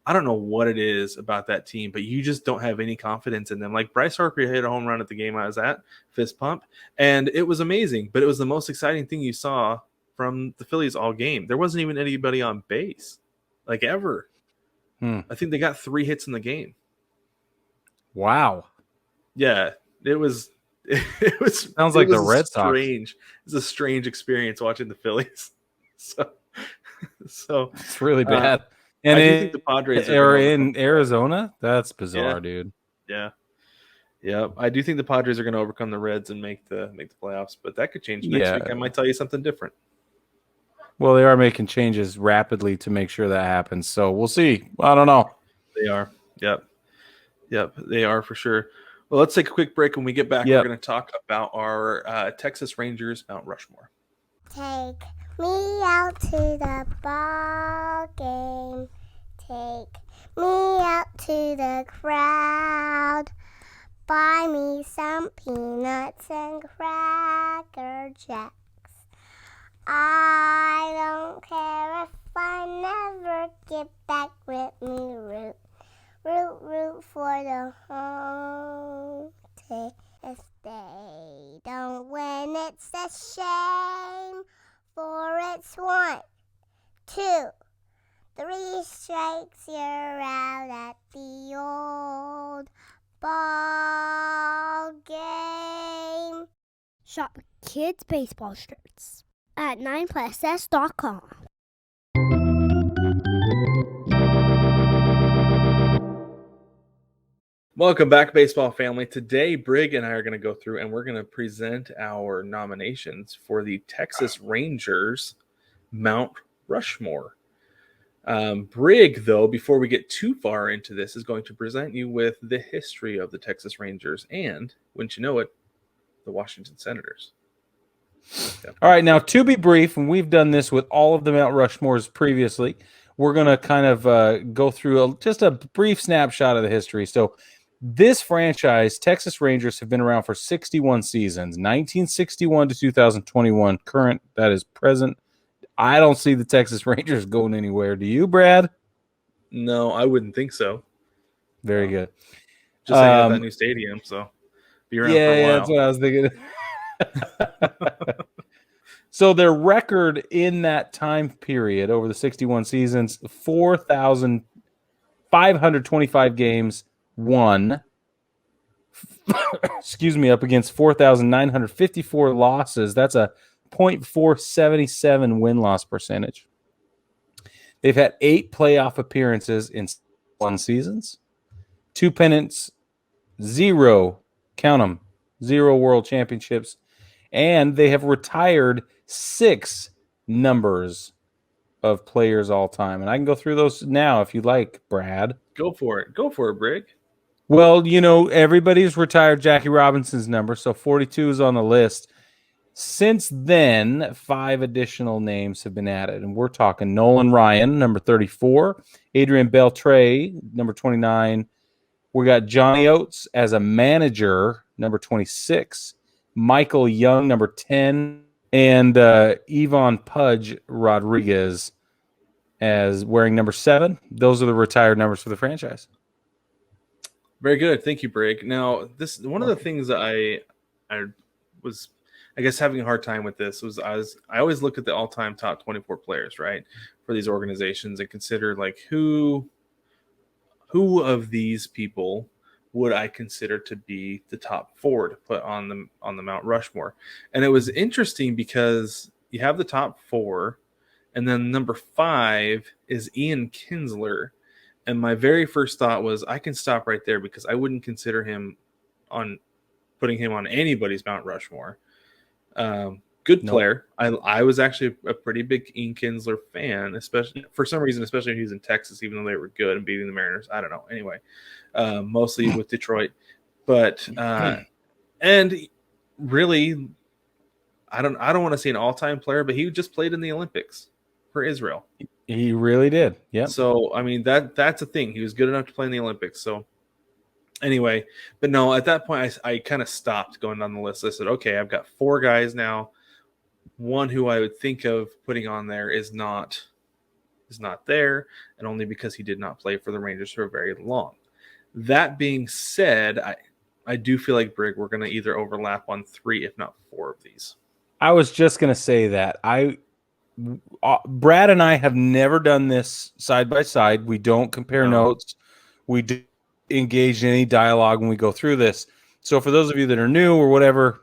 I don't know what it is about that team, but you just don't have any confidence in them. Like, Bryce Harper hit a home run at the game I was at, fist pump, and it was amazing. But it was the most exciting thing you saw from the Phillies all game. There wasn't even anybody on base, like, ever. I think they got 3 hits in the game. Wow. Yeah, it was. Sounds like the Red Sox. It's a strange experience watching the Phillies. So it's really bad. And I think the Padres are in Arizona. That's bizarre, dude. Yeah. I do think the Padres are going to overcome the Reds and make the playoffs, but that could change next week. I might tell you something different. Well, they are making changes rapidly to make sure that happens. So we'll see. I don't know. They are. Yep. They are for sure. Well, let's take a quick break. When we get back, we're going to talk about our Texas Rangers Mount Rushmore. Take me out to the ball game. Take me out to the crowd. Buy me some peanuts and Cracker Jacks. I don't care if I never get back with me. Root for the home team. If they don't win, it's a shame. For it's 1, 2, 3 strikes, you're out at the old ball game. Shop kids' baseball shirts at 9pluss.com. Welcome back, baseball family. Today, Brig and I are going to go through and we're going to present our nominations for the Texas Rangers Mount Rushmore. Brig, though, before we get too far into this, is going to present you with the history of the Texas Rangers and, wouldn't you know it, the Washington Senators. All right, now to be brief, and we've done this with all of the Mount Rushmores previously, we're going to kind of go through just a brief snapshot of the history. So this franchise, Texas Rangers, have been around for 61 seasons, 1961 to 2021, current, that is present. I don't see the Texas Rangers going anywhere. Do you, Brad? No, I wouldn't think so. Very good. Just saying at that new stadium, so be around for a while. Yeah, that's what I was thinking. So their record in that time period over the 61 seasons, 4,525 games won. Excuse me, up against 4,954 losses. That's a .477 win-loss percentage. They've had 8 playoff appearances in 1 seasons, 2 pennants, 0, count them, 0 world championships, and they have retired 6 numbers of players all time. And I can go through those now if you like, Brad. Go for it. Go for it, Brig. Well, you know, everybody's retired Jackie Robinson's number, so 42 is on the list. Since then, 5 additional names have been added, and we're talking Nolan Ryan, number 34, Adrian Beltray, number 29. We got Johnny Oates as a manager, number 26, Michael Young, number 10, and Yvonne Pudge Rodriguez as wearing number 7. Those are the retired numbers for the franchise. Very good. Thank you, Brig. Now, this one of the things that I was, I guess, having a hard time with this was I always look at the all-time top 24 players, right, for these organizations and consider like who of these people would I consider to be the top 4 to put on the Mount Rushmore. And it was interesting because you have the top 4, and then number 5 is Ian Kinsler. And my very first thought was I can stop right there because I wouldn't consider him on putting him on anybody's Mount Rushmore. Good player. I was actually a pretty big Ian Kinsler fan, especially for some reason, especially when he was in Texas, even though they were good and beating the Mariners. I don't know. Anyway, mostly with Detroit. But and really, I don't want to say an all-time player, but he just played in the Olympics for Israel. He really did. Yeah. So I mean that's a thing. He was good enough to play in the Olympics. So anyway, but no, at that point I kind of stopped going down the list. I said, okay, I've got 4 guys now. One who I would think of putting on there is not there, and only because he did not play for the Rangers for very long. That being said, I do feel like, Brig, we're going to either overlap on 3, if not 4 of these. I was just going to say that. Brad and I have never done this side by side. We don't compare notes. We do engage in any dialogue when we go through this. So for those of you that are new or whatever,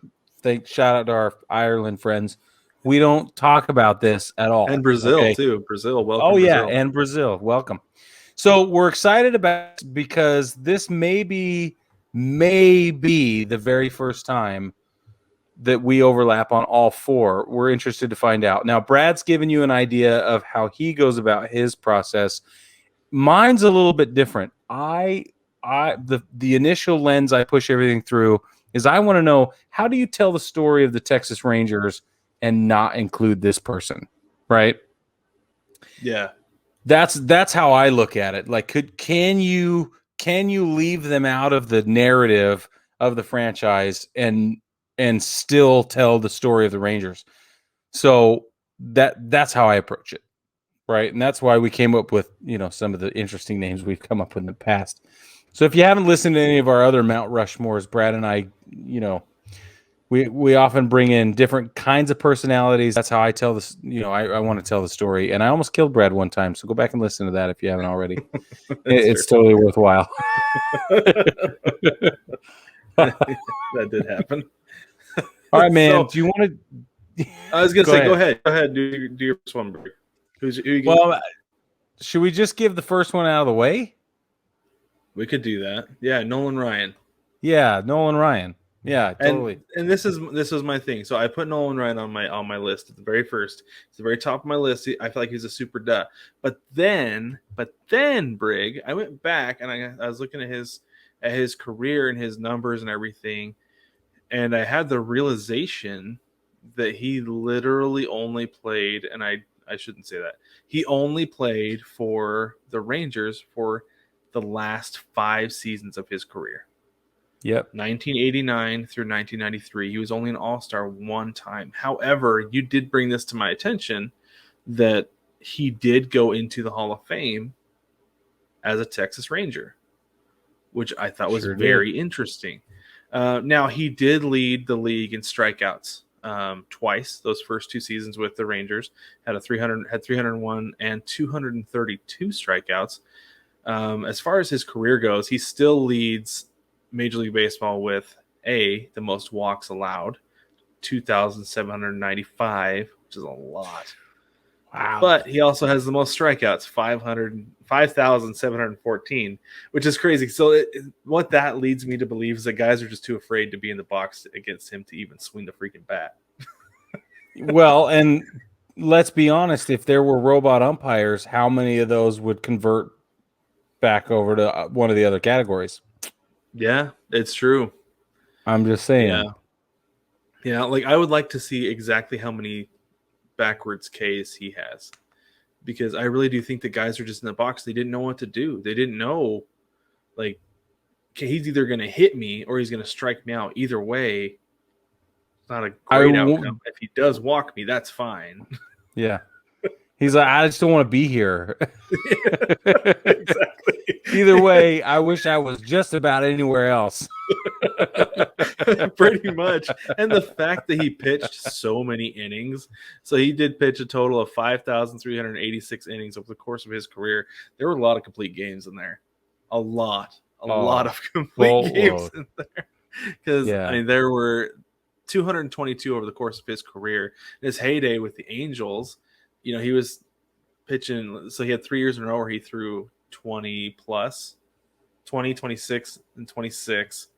shout out to our Ireland friends. We don't talk about this at all. And Brazil too. Brazil, welcome. Oh yeah, and Brazil, welcome. So we're excited about it because this may be the very first time that we overlap on all 4. We're interested to find out. Now, Brad's given you an idea of how he goes about his process. Mine's a little bit different. The initial lens I push everything through is I want to know, how do you tell the story of the Texas Rangers and not include this person, right? Yeah. That's how I look at it. Like, can you leave them out of the narrative of the franchise and still tell the story of the Rangers? So that's how I approach it, right? And that's why we came up with, some of the interesting names we've come up with in the past. So if you haven't listened to any of our other Mount Rushmores, Brad and I, we often bring in different kinds of personalities. That's how I tell this. I want to tell the story. And I almost killed Brad one time, so go back and listen to that if you haven't already. It's totally worthwhile. That did happen. All right, man. Do you want to? I was going to say, go ahead. Go ahead. Do your first one, Brig. Well, should we just give the first one out of the way? We could do that. Yeah, Nolan Ryan. Yeah, Nolan Ryan. Yeah, totally. And this was my thing. So I put Nolan Ryan on my list at the very first. It's the very top of my list. I feel like he's a super duh. But then Brig, I went back and I was looking at his career and his numbers and everything, and I had the realization that he literally only played, and I shouldn't say that. He only played for the Rangers for the last 5 seasons of his career. Yep. 1989 through 1993. He was only an All-Star one time. However, you did bring this to my attention that he did go into the Hall of Fame as a Texas Ranger, which I thought was very interesting. Now, he did lead the league in strikeouts twice. Those first 2 seasons with the Rangers had 301 and 232 strikeouts. As far as his career goes, he still leads Major League Baseball with the most walks allowed, 2,795, which is a lot. Wow. But he also has the most strikeouts, 5,714, which is crazy. So what that leads me to believe is that guys are just too afraid to be in the box against him to even swing the freaking bat. Well, and let's be honest, if there were robot umpires, how many of those would convert back over to one of the other categories? Yeah, it's true. I'm just saying. Yeah, like I would like to see exactly how many backwards Ks he has, because I really do think the guys are just in the box. They didn't know what to do. They didn't know, like, okay, he's either going to hit me or he's going to strike me out. Either way, it's not a great outcome. If he does walk me, that's fine. Yeah. He's like, I just don't want to be here. Exactly. Either way, I wish I was just about anywhere else. Pretty much. And the fact that he pitched so many innings. So he did pitch a total of 5,386 innings over the course of his career. There were a lot of complete games in there. A lot of complete games in there. Because, I mean, there were 222 over the course of his career. In his heyday with the Angels, you know, he was pitching. So he had 3 years in a row where he threw 20 plus, 20, 26, and 26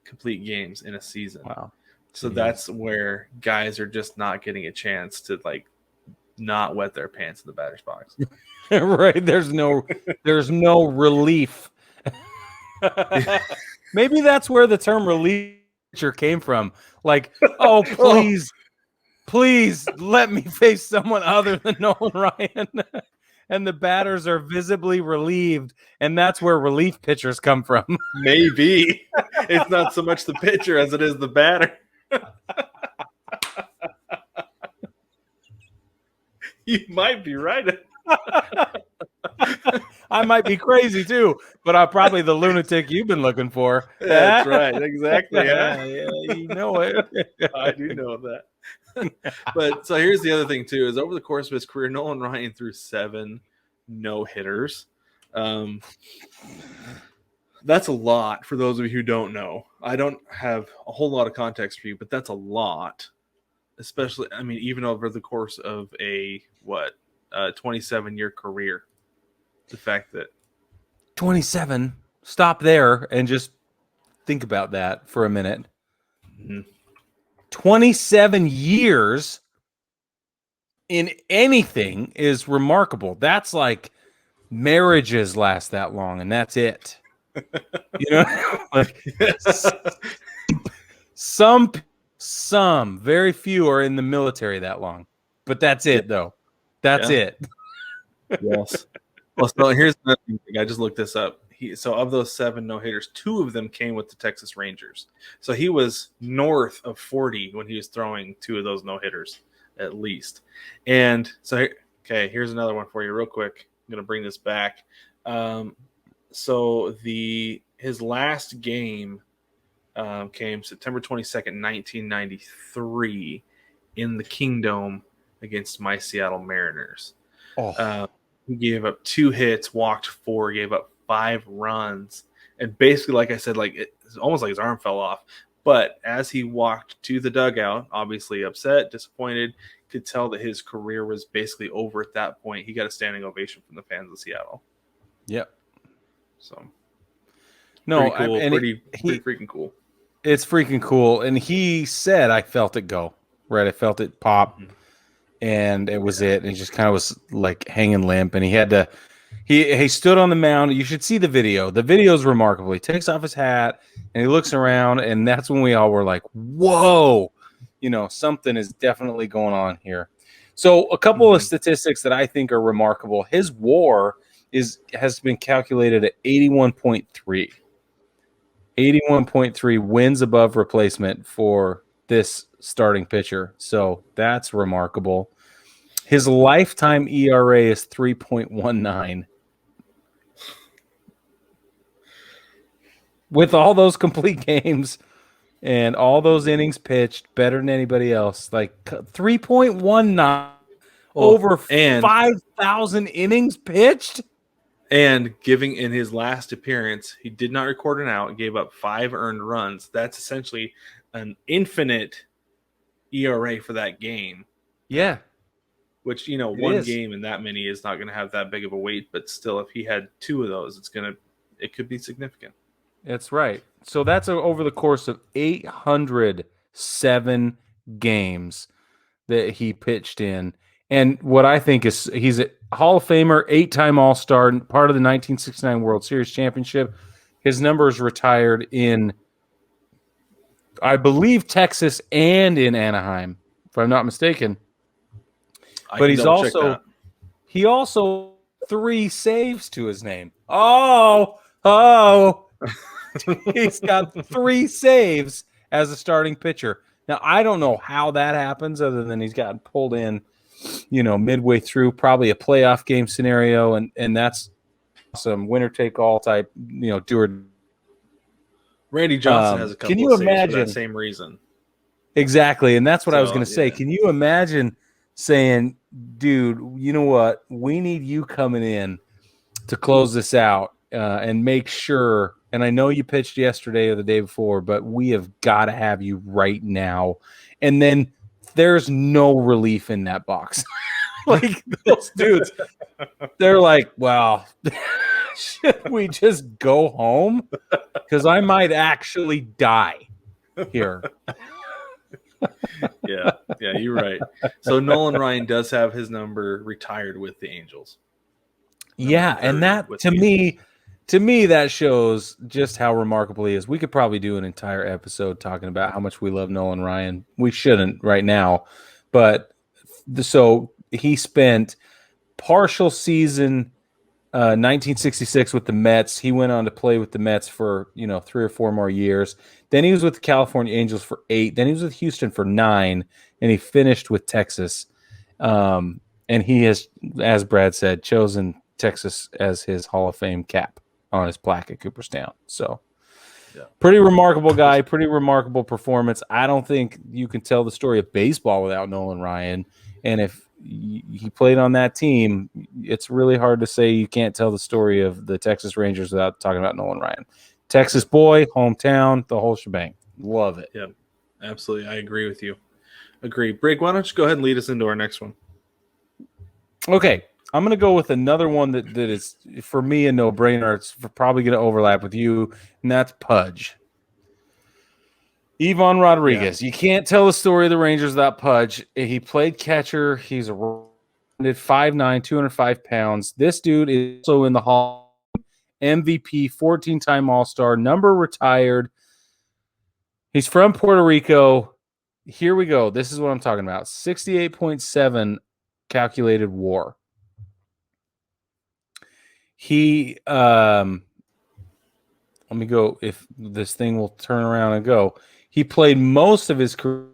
complete games in a season. Wow. So that's where guys are just not getting a chance to, like, not wet their pants in the batter's box. Right. There's no relief. Maybe that's where the term relief came from. Like, oh, please let me face someone other than Nolan Ryan. And the batters are visibly relieved, and that's where relief pitchers come from. Maybe. It's not so much the pitcher as it is the batter. You might be right. I might be crazy too, but I'm probably the lunatic you've been looking for. That's right. Exactly. Yeah, you know it. I do know that. But so here's the other thing too, is over the course of his career, Nolan Ryan threw 7 no-hitters. That's a lot for those of you who don't know. I don't have a whole lot of context for you, but that's a lot. Especially, I mean, even over the course of a 27-year career. The fact that 27, stop there and just think about that for a minute. Mm-hmm. 27 years in anything is remarkable. That's like marriages last that long, and that's it. You know, like, some very few are in the military that long, but that's it though. That's it. Yes. Well, so here's another thing. I just looked this up. So of those 7 no-hitters, 2 of them came with the Texas Rangers. So he was north of 40 when he was throwing 2 of those no-hitters, at least. And so, okay, here's another one for you real quick. I'm going to bring this back. So his last game came September 22nd, 1993 in the Kingdome against my Seattle Mariners. He gave up 2 hits, walked 4, gave up 5 runs, and basically, like I said, like it's almost like his arm fell off. But as he walked to the dugout, obviously upset, disappointed, could tell that his career was basically over at that point. He got a standing ovation from the fans of Seattle. Yep. So, No, pretty cool. and Pretty freaking cool. it's freaking cool. And he said, I felt it go, right? I felt it pop, and it was it. And he just kind of was like hanging limp, and he had to, he stood on the mound. You should see the video. The video is remarkable. He takes off his hat and he looks around, and that's when we all were like, whoa, something is definitely going on here. So a couple of statistics that I think are remarkable. His WAR has been calculated at 81.3. 81.3 wins above replacement for this starting pitcher. So that's remarkable. His lifetime ERA is 3.19. With all those complete games and all those innings pitched, better than anybody else. Like 3.19 over 5,000 innings pitched. And giving in his last appearance, he did not record an out, gave up 5 earned runs. That's essentially an infinite ERA for that game. Yeah. Which, one game and that many is not going to have that big of a weight, but still, if he had 2 of those, it could be significant. That's right. So that's over the course of 807 games that he pitched in. And what I think is he's a Hall of Famer, 8-time All-Star, part of the 1969 World Series championship. His number is retired in, I believe, Texas and in Anaheim, if I'm not mistaken. But he also 3 saves to his name. Oh, he's got 3 saves as a starting pitcher. Now, I don't know how that happens other than he's gotten pulled in, midway through, probably a playoff game scenario, and that's some winner-take-all type, do. Randy Johnson has a couple of saves for that same reason. Exactly, and that's what I was going to say. Can you imagine saying, dude, you know what? We need you coming in to close this out and make sure, and I know you pitched yesterday or the day before, but we have got to have you right now. And then there's no relief in that box. Like those dudes, they're like, well, should we just go home? Because I might actually die here. Yeah, you're right. So Nolan Ryan does have his number retired with the Angels. Yeah, and that to me, that shows just how remarkable he is. We could probably do an entire episode talking about how much we love Nolan Ryan. We shouldn't right now, but so he spent partial season 1966 with the Mets. He went on to play with the Mets for 3 or 4 more years. Then he was with the California Angels for 8. Then he was with Houston for 9, and he finished with Texas. And he has, as Brad said, chosen Texas as his Hall of Fame cap on his plaque at Cooperstown. So pretty remarkable guy, pretty remarkable performance. I don't think you can tell the story of baseball without Nolan Ryan. And if he played on that team, it's really hard to say you can't tell the story of the Texas Rangers without talking about Nolan Ryan. Texas boy, hometown, the whole shebang. Love it. Yeah, absolutely. I agree with you. Agree. Brig, why don't you go ahead and lead us into our next one? Okay. I'm going to go with another one that is, for me, a no-brainer. It's probably going to overlap with you, and that's Pudge. Ivan Rodriguez. Yeah. You can't tell the story of the Rangers without Pudge. He played catcher. He's a 5'9", 205 pounds. This dude is also in the Hall of Fame, MVP, 14-time All-Star, number retired. He's from Puerto Rico. Here we go. This is what I'm talking about. 68.7 calculated WAR. He, let me go if this thing will turn around and go. He played most of his career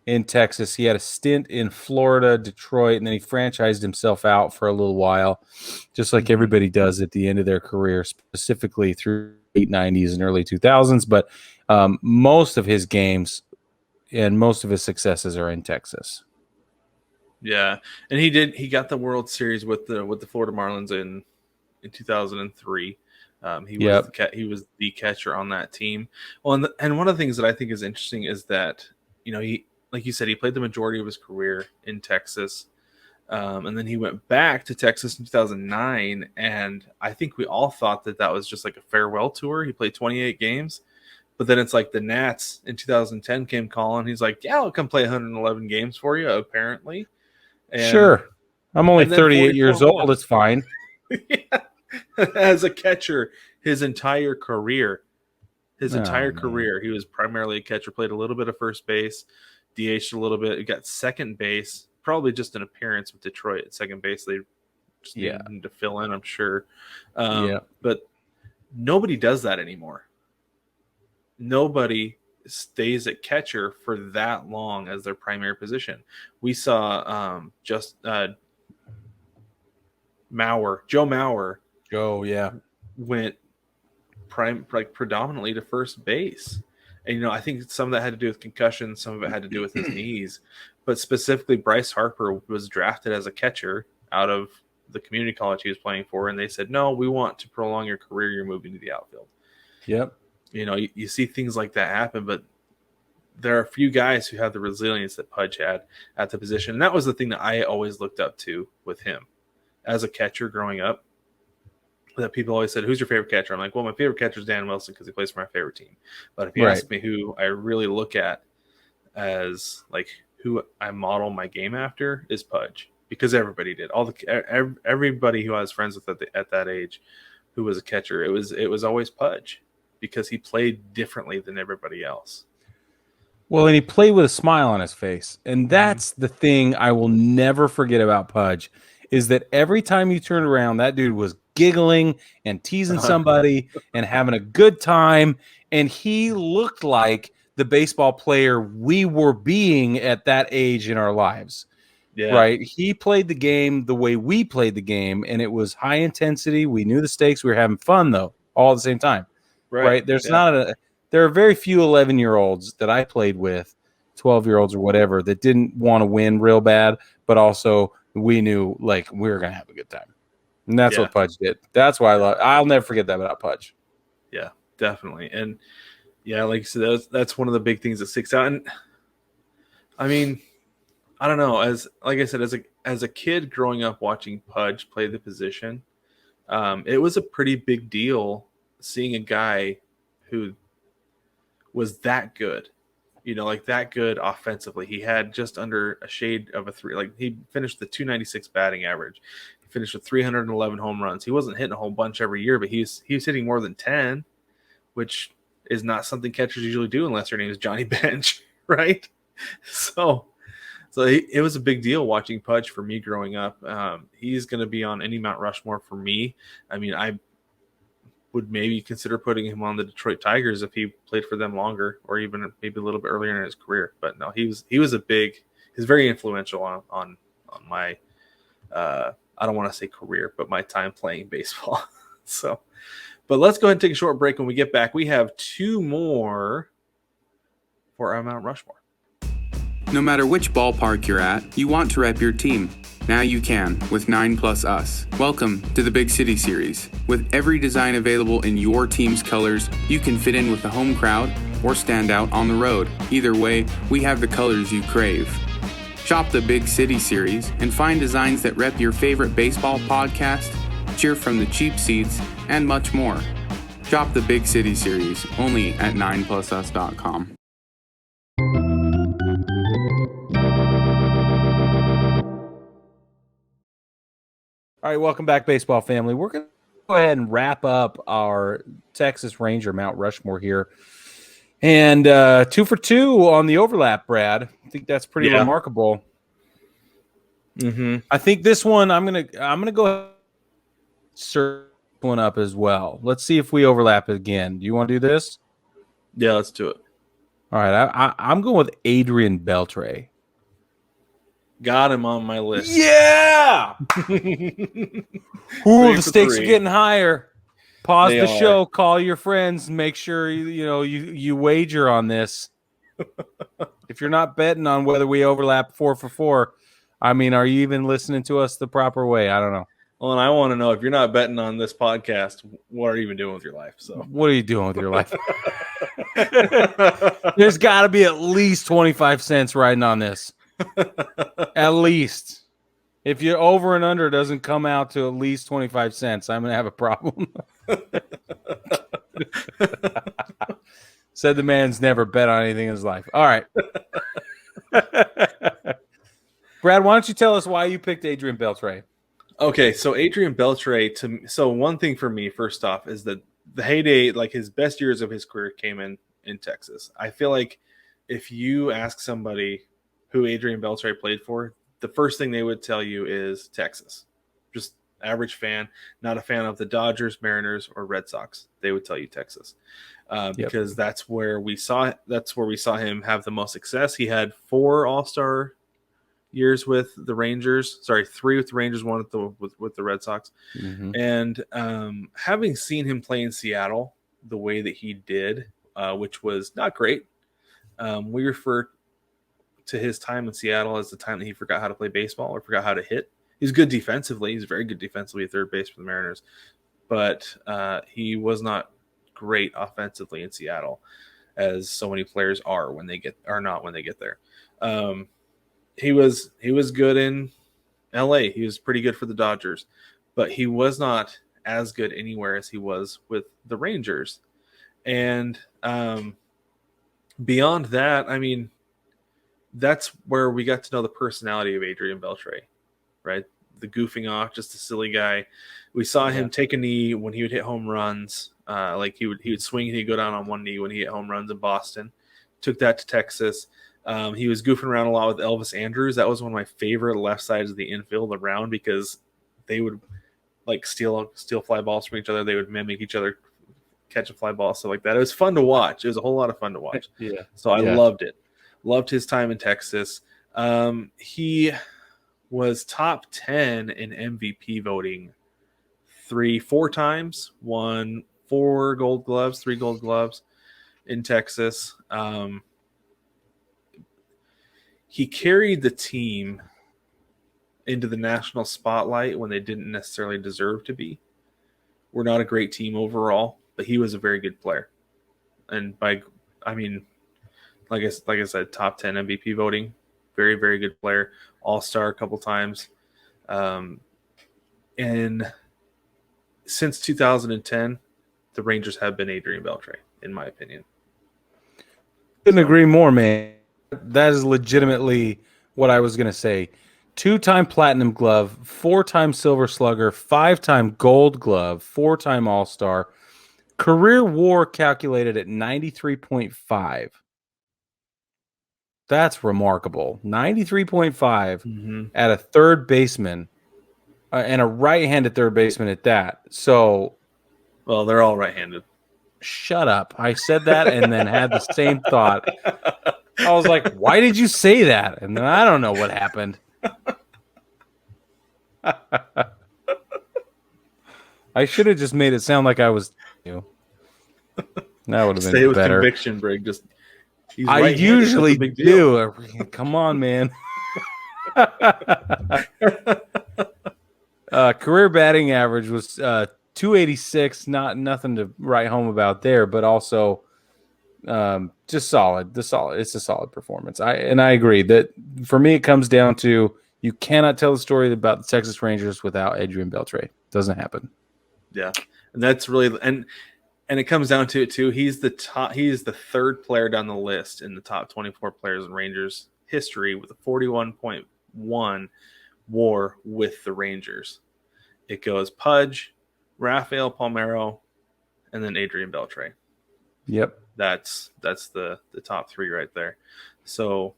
in Texas. He had a stint in Florida, Detroit, and then he franchised himself out for a little while, just like everybody does at the end of their career, specifically through the late 90s and early 2000s. But most of his games and most of his successes are in Texas. Yeah, and he got the World Series with the Florida Marlins in 2003. He was the catcher on that team. Well, and one of the things that I think is interesting is that he, like you said, he played the majority of his career in Texas. And then he went back to Texas in 2009, and I think we all thought that was just like a farewell tour. He played 28 games, but then it's like the Nats in 2010 came calling. He's like, "Yeah, I'll come play 111 games for you." Apparently, and, sure. I'm only 38 years old. It's fine. Yeah. As a catcher, his entire career, he was primarily a catcher. Played a little bit of first base, DH'd a little bit. He got second base. Probably just an appearance with Detroit at second base. They just needed him to fill in, I'm sure. But nobody does that anymore. Nobody stays at catcher for that long as their primary position. We saw Joe Mauer. Oh, yeah. Went predominantly to first base. And, I think some of that had to do with concussion. Some of it had to do with his knees. But specifically, Bryce Harper was drafted as a catcher out of the community college he was playing for. And they said, no, we want to prolong your career. You're moving to the outfield. Yep. You see things like that happen. But there are a few guys who have the resilience that Pudge had at the position. And that was the thing that I always looked up to with him as a catcher growing up. That people always said, who's your favorite catcher? I'm like, well, my favorite catcher is Dan Wilson because he plays for my favorite team. But if you ask me who I really look at as like who I model my game after is Pudge, because everybody did. Everybody who I was friends with at that age who was a catcher, it was always Pudge because he played differently than everybody else. Well, and he played with a smile on his face. And that's the thing I will never forget about Pudge is that every time you turned around, that dude was giggling and teasing somebody and having a good time. And he looked like the baseball player we were being at that age in our lives. Yeah. Right. He played the game the way we played the game, and it was high intensity. We knew the stakes. We were having fun, though, all at the same time. Right. There are very few 11-year-olds that I played with, 12-year-olds or whatever, that didn't want to win real bad, but also we knew like we were going to have a good time. And that's what Pudge did. That's why I'll never forget that about Pudge. Yeah, definitely. And yeah, like you said, that's one of the big things that sticks out. And I mean, I don't know. As a kid growing up watching Pudge play the position, it was a pretty big deal seeing a guy who was that good, like that good offensively. He had just under a shade of a 3. Like he finished the 296 batting average. He finished with 311 home runs. He wasn't hitting a whole bunch every year, but he was hitting more than 10, which is not something catchers usually do unless your name is Johnny Bench, right? So it was a big deal watching Pudge for me growing up. He's going to be on any Mount Rushmore for me. I mean, I would maybe consider putting him on the Detroit Tigers if he played for them longer, or even maybe a little bit earlier in his career. But no, he's very influential on my I don't want to say career, but my time playing baseball. So, but let's go ahead and take a short break. When we get back, we have 2 more for our Mount Rushmore. No matter which ballpark you're at, you want to rep your team. Now you can with 9+ Us. Welcome to the Big City Series. With every design available in your team's colors, you can fit in with the home crowd or stand out on the road. Either way, we have the colors you crave. Shop the Big City Series and find designs that rep your favorite baseball podcast, cheer from the cheap seats, and much more. Shop the Big City Series only at 9plusus.com. All right, welcome back, baseball family. We're going to go ahead and wrap up our Texas Ranger Mount Rushmore here. And 2 for 2 on the overlap, Brad. I think that's pretty remarkable. Mm-hmm. I think this one I'm gonna go ahead and search one up as well. Let's see if we overlap again. Do you want to do this? Yeah, let's do it. All right, I'm going with Adrian Beltray. Got him on my list. Yeah. The stakes are getting higher. Pause the show. Call your friends. Make sure you wager on this. If you're not betting on whether we overlap 4 for 4, I mean, are you even listening to us the proper way? I don't know. Well, and I want to know, if you're not betting on this podcast, what are you even doing with your life? So, what are you doing with your life? There's got to be at least 25 cents riding on this. At least. If your over and under doesn't come out to at least 25 cents, I'm going to have a problem. Said the man's never bet on anything in his life. All right. Brad, why don't you tell us why you picked Adrian Beltray? Okay, so Adrian Beltray, so one thing for me, first off, is that the heyday, like his best years of his career came in Texas. I feel like if you ask somebody who Adrian Beltray played for, the first thing they would tell you is Texas. Just average fan, not a fan of the Dodgers, Mariners, or Red Sox. They would tell you Texas. Because that's where we saw him have the most success. He had 4 All-Star years with the Rangers. 3 with the Rangers, 1 with the Red Sox. Mm-hmm. And having seen him play in Seattle the way that he did, which was not great, we refer to his time in Seattle as the time that he forgot how to play baseball or forgot how to hit. He's good defensively. He's very good defensively at third base for the Mariners. But he was not great offensively in Seattle, as so many players are when they get there. He was good in LA. He was pretty good for the Dodgers, but he was not as good anywhere as he was with the Rangers. And beyond that, I mean, that's where we got to know the personality of Adrian Beltray, right? The goofing off, just a silly guy. We saw him take a knee when he would hit home runs. Like he would swing and he'd go down on one knee when he hit home runs in Boston. Took that to Texas. He was goofing around a lot with Elvis Andrews. That was one of my favorite left sides of the infield around, because they would like steal fly balls from each other. They would mimic each other, catch a fly ball, stuff like that. It was fun to watch. It was a whole lot of fun to watch. Yeah. So I loved it. Loved his time in Texas. He was top 10 in MVP voting 4 times, won 4 gold gloves, 3 gold gloves in Texas. He carried the team into the national spotlight when they didn't necessarily deserve to be. We're not a great team overall, but he was a very good player. And like I said, top 10 MVP voting, very, very good player, all-star a couple times. And since 2010, the Rangers have been Adrian Beltray, in my opinion. Couldn't agree more, man. That is legitimately what I was going to say. 2-time platinum glove, 4-time silver slugger, 5-time gold glove, 4-time all-star. Career WAR calculated at 93.5. That's remarkable. 93.5 at a third baseman, and a right-handed third baseman at that. So, well, they're all right-handed. Shut up. I said that and then had the same thought. I was like, why did you say that? And then I don't know what happened. I should have just made it sound like I was you. That would have been Stay with better. Conviction, Brig. I usually do. Come on, man. Career batting average was 286. Nothing to write home about there, but also just solid. It's a solid performance. I agree that for me it comes down to you cannot tell the story about the Texas Rangers without Adrian Beltray. Doesn't happen. Yeah, and that's really and it comes down to it too. He's the 3rd player down the list in the top 24 players in Rangers history with a 41.1 WAR with the Rangers. It goes Pudge, Rafael Palmeiro, and then Adrian Beltray. Yep. That's the top 3 right there. So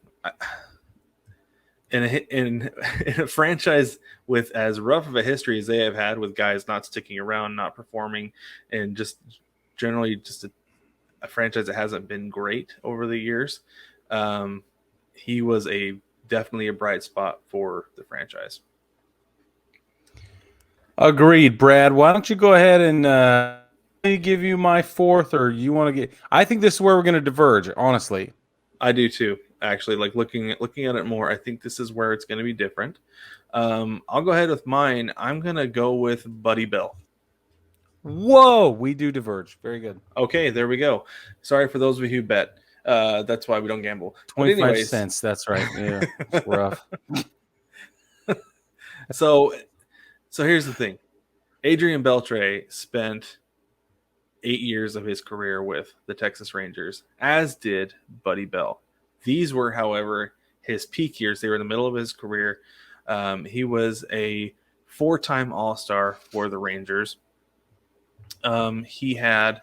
in a franchise with as rough of a history as they have had, with guys not sticking around, not performing, and just generally just a franchise that hasn't been great over the years, he was definitely a bright spot for the franchise. Agreed, Brad. Why don't you go ahead and give you my 4th, or you want to get? I think this is where we're going to diverge. Honestly, I do too. Actually, like looking at it more, I think this is where it's going to be different. I'll go ahead with mine. I'm going to go with Buddy Bell. Whoa, we do diverge. Very good. Okay, there we go. Sorry for those of you who bet. That's why we don't gamble. 25 cents. That's right. Yeah, it's rough. So here's the thing. Adrian Beltray spent 8 years of his career with the Texas Rangers, as did Buddy Bell. These were, however, his peak years. They were in the middle of his career. He was a 4-time All-Star for the Rangers. He had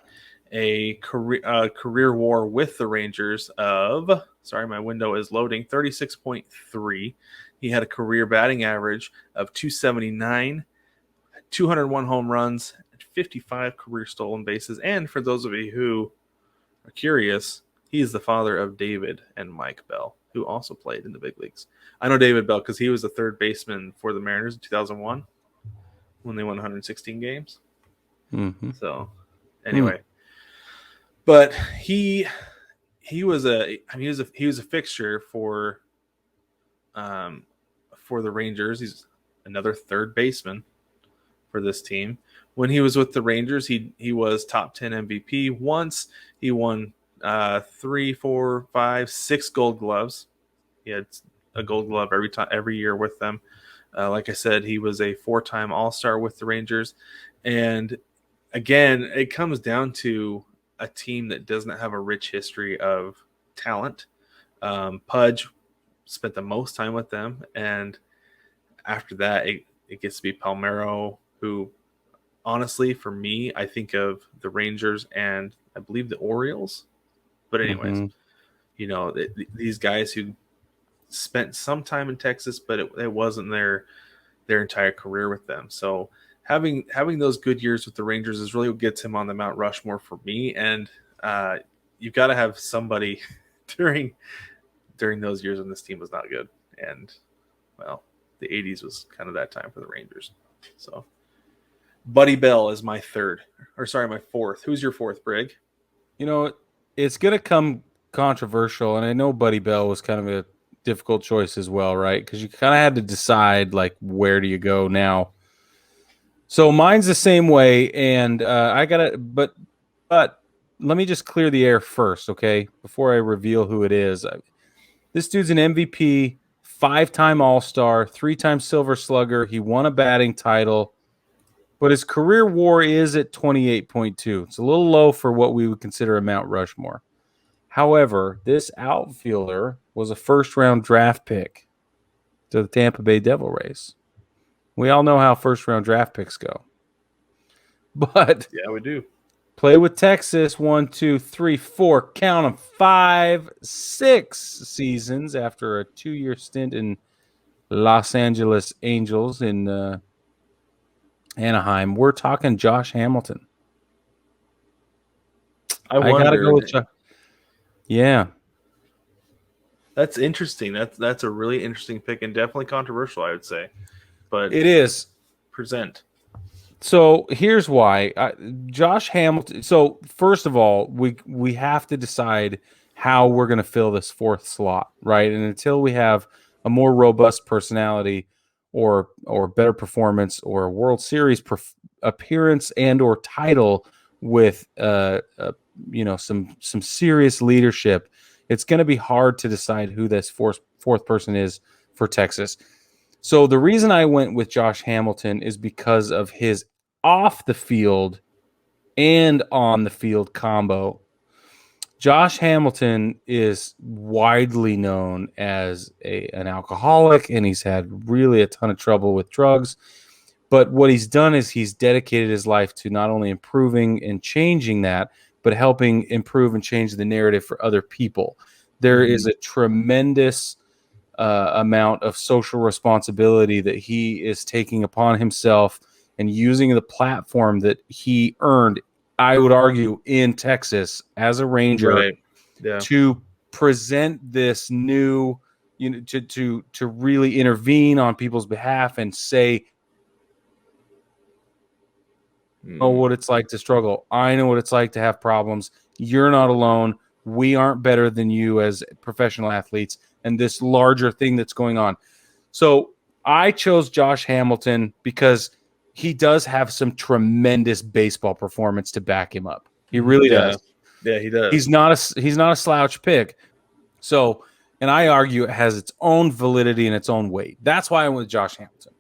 a career WAR with the Rangers of, sorry, my window is loading, 36.3. He had a career batting average of 279, 201 home runs, 55 career stolen bases. And for those of you who are curious, he is the father of David and Mike Bell, who also played in the big leagues. I know David Bell because he was the third baseman for the Mariners in 2001 when they won 116 games. Mm-hmm. So anyway, but he was a fixture for the Rangers. He's another third baseman for this team. When he was with the Rangers, he was top 10 MVP once. He won 3, 4, 5, 6 Gold Gloves. He had a Gold Glove every year with them. Like I said, he was a 4-time All-Star with the Rangers. And again, it comes down to a team that doesn't have a rich history of talent. Pudge spent the most time with them, and after that, it gets to be Palmeiro, who, honestly, for me, I think of the Rangers and I believe the Orioles. But anyways, these guys who spent some time in Texas, but it wasn't their entire career with them. So having those good years with the Rangers is really what gets him on the Mount Rushmore for me. And you've got to have somebody during those years when this team was not good. And, well, the 80s was kind of that time for the Rangers. So Buddy Bell is my fourth. Who's your fourth, Brig? It's going to come controversial, and I know Buddy Bell was kind of a difficult choice as well, right? Because you kind of had to decide, like, where do you go now? So mine's the same way, and I got to, but let me just clear the air first, okay? Before I reveal who it is. This dude's an MVP, 5-time All-Star, 3-time Silver Slugger. He won a batting title, but his career WAR is at 28.2. It's a little low for what we would consider a Mount Rushmore. However, this outfielder was a first-round draft pick to the Tampa Bay Devil Rays. We all know how first-round draft picks go. But yeah, we do. Play with Texas 1, 2, 3, 4, count them, 5, 6 seasons after a 2-year stint in Los Angeles Angels in Anaheim. We're talking Josh Hamilton. I gotta go with Yeah. That's interesting. That's a really interesting pick and definitely controversial, I would say. But it is. Present. So here's why. Josh Hamilton. So first of all, we have to decide how we're going to fill this fourth slot, right? And until we have a more robust personality or better performance or a World Series appearance and or title with some serious leadership, it's going to be hard to decide who this fourth person is for Texas. So the reason I went with Josh Hamilton is because of his off the field and on the field combo. Josh Hamilton is widely known as an alcoholic, and he's had really a ton of trouble with drugs. But what he's done is he's dedicated his life to not only improving and changing that, but helping improve and change the narrative for other people. There is a tremendous amount of social responsibility that he is taking upon himself and using the platform that he earned, I would argue, in Texas as a Ranger, right. Yeah. to present this new, to really intervene on people's behalf and say, know what it's like to struggle. I know what it's like to have problems. You're not alone. We aren't better than you as professional athletes and this larger thing that's going on. So I chose Josh Hamilton because he does have some tremendous baseball performance to back him up. He really does. Yeah, he does. He's not a slouch pick. So, and I argue it has its own validity and its own weight. That's why I went with Josh Hamilton.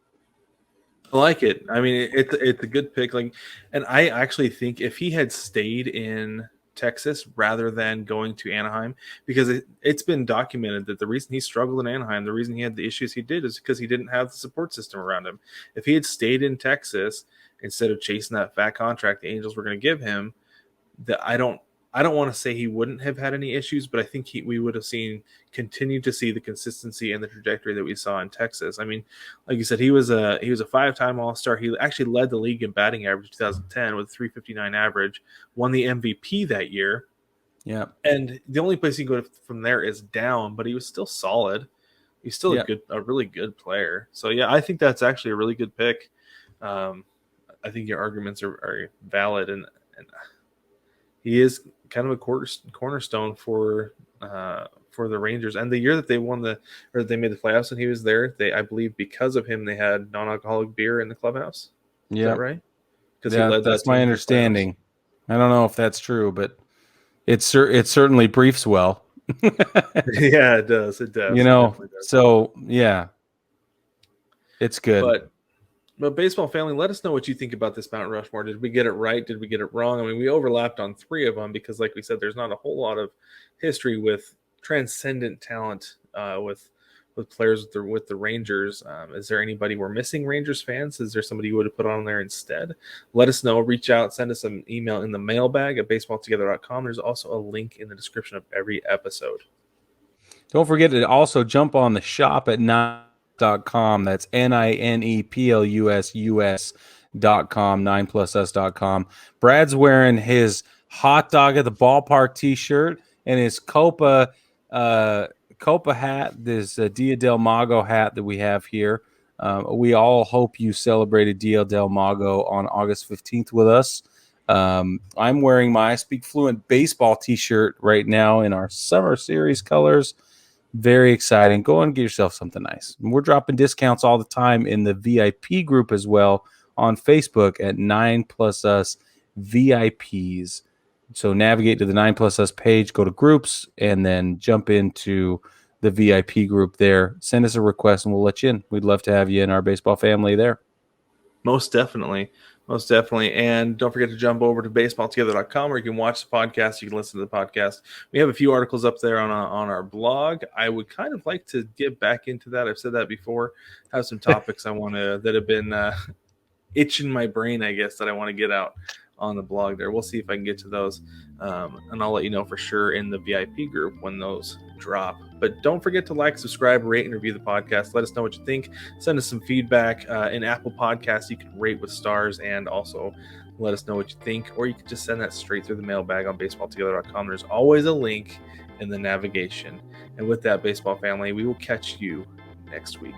I like it. I mean, it's a good pick. Like, and I actually think if he had stayed in Texas rather than going to Anaheim, because it's been documented that the reason he struggled in Anaheim, the reason he had the issues he did, is because he didn't have the support system around him. If he had stayed in Texas instead of chasing that fat contract the Angels were going to give him, that I don't want to say he wouldn't have had any issues, but I think we would have continued to see the consistency and the trajectory that we saw in Texas. I mean, like you said, he was a 5-time All-Star. He actually led the league in batting average in 2010 with a 359 average, won the MVP that year. Yeah. And the only place he can go from there is down, but he was still solid. He's still a really good player. So yeah, I think that's actually a really good pick. I think your arguments are valid, and he is kind of a cornerstone for the Rangers. And the year that they they made the playoffs and he was there, I believe because of him they had non-alcoholic beer in the clubhouse. Is that right? Because that's my understanding. I don't know if that's true, but it certainly briefs well. Yeah, it does. It does. You know, so yeah, it's good. But baseball family, let us know what you think about this Mount Rushmore. Did we get it right? Did we get it wrong? I mean, we overlapped on 3 of them because, like we said, there's not a whole lot of history with transcendent talent with players with the Rangers. Is there anybody we're missing, Rangers fans? Is there somebody you would have put on there instead? Let us know. Reach out. Send us an email in the mailbag at baseballtogether.com. There's also a link in the description of every episode. Don't forget to also jump on the shop at .com. That's NINEPLUSUS.com, 9plusus.com. Brad's wearing his hot dog at the ballpark t-shirt and his Copa hat, this Dia del Mago hat that we have here. We all hope you celebrated Dia del Mago on August 15th with us. I'm wearing my I Speak Fluent baseball t-shirt right now in our summer series colors. Very exciting. Go and get yourself something nice. And we're dropping discounts all the time in the VIP group as well on Facebook at 9plusus VIPs. So navigate to the 9plusus page, go to groups, and then jump into the VIP group there. Send us a request and we'll let you in. We'd love to have you in our baseball family there. Most definitely. Most definitely. And don't forget to jump over to baseballtogether.com where you can watch the podcast. You can listen to the podcast. We have a few articles up there on our blog. I would kind of like to get back into that. I've said that before. Have some topics I want to that have been itching my brain, I guess, that I want to get out on the blog there. We'll see if I can get to those. And I'll let you know for sure in the VIP group when those drop. But don't forget to like, subscribe, rate, and review the podcast. Let us know what you think. Send us some feedback. In Apple Podcasts, you can rate with stars and also let us know what you think. Or you can just send that straight through the mailbag on baseballtogether.com. There's always a link in the navigation. And with that, baseball family, we will catch you next week.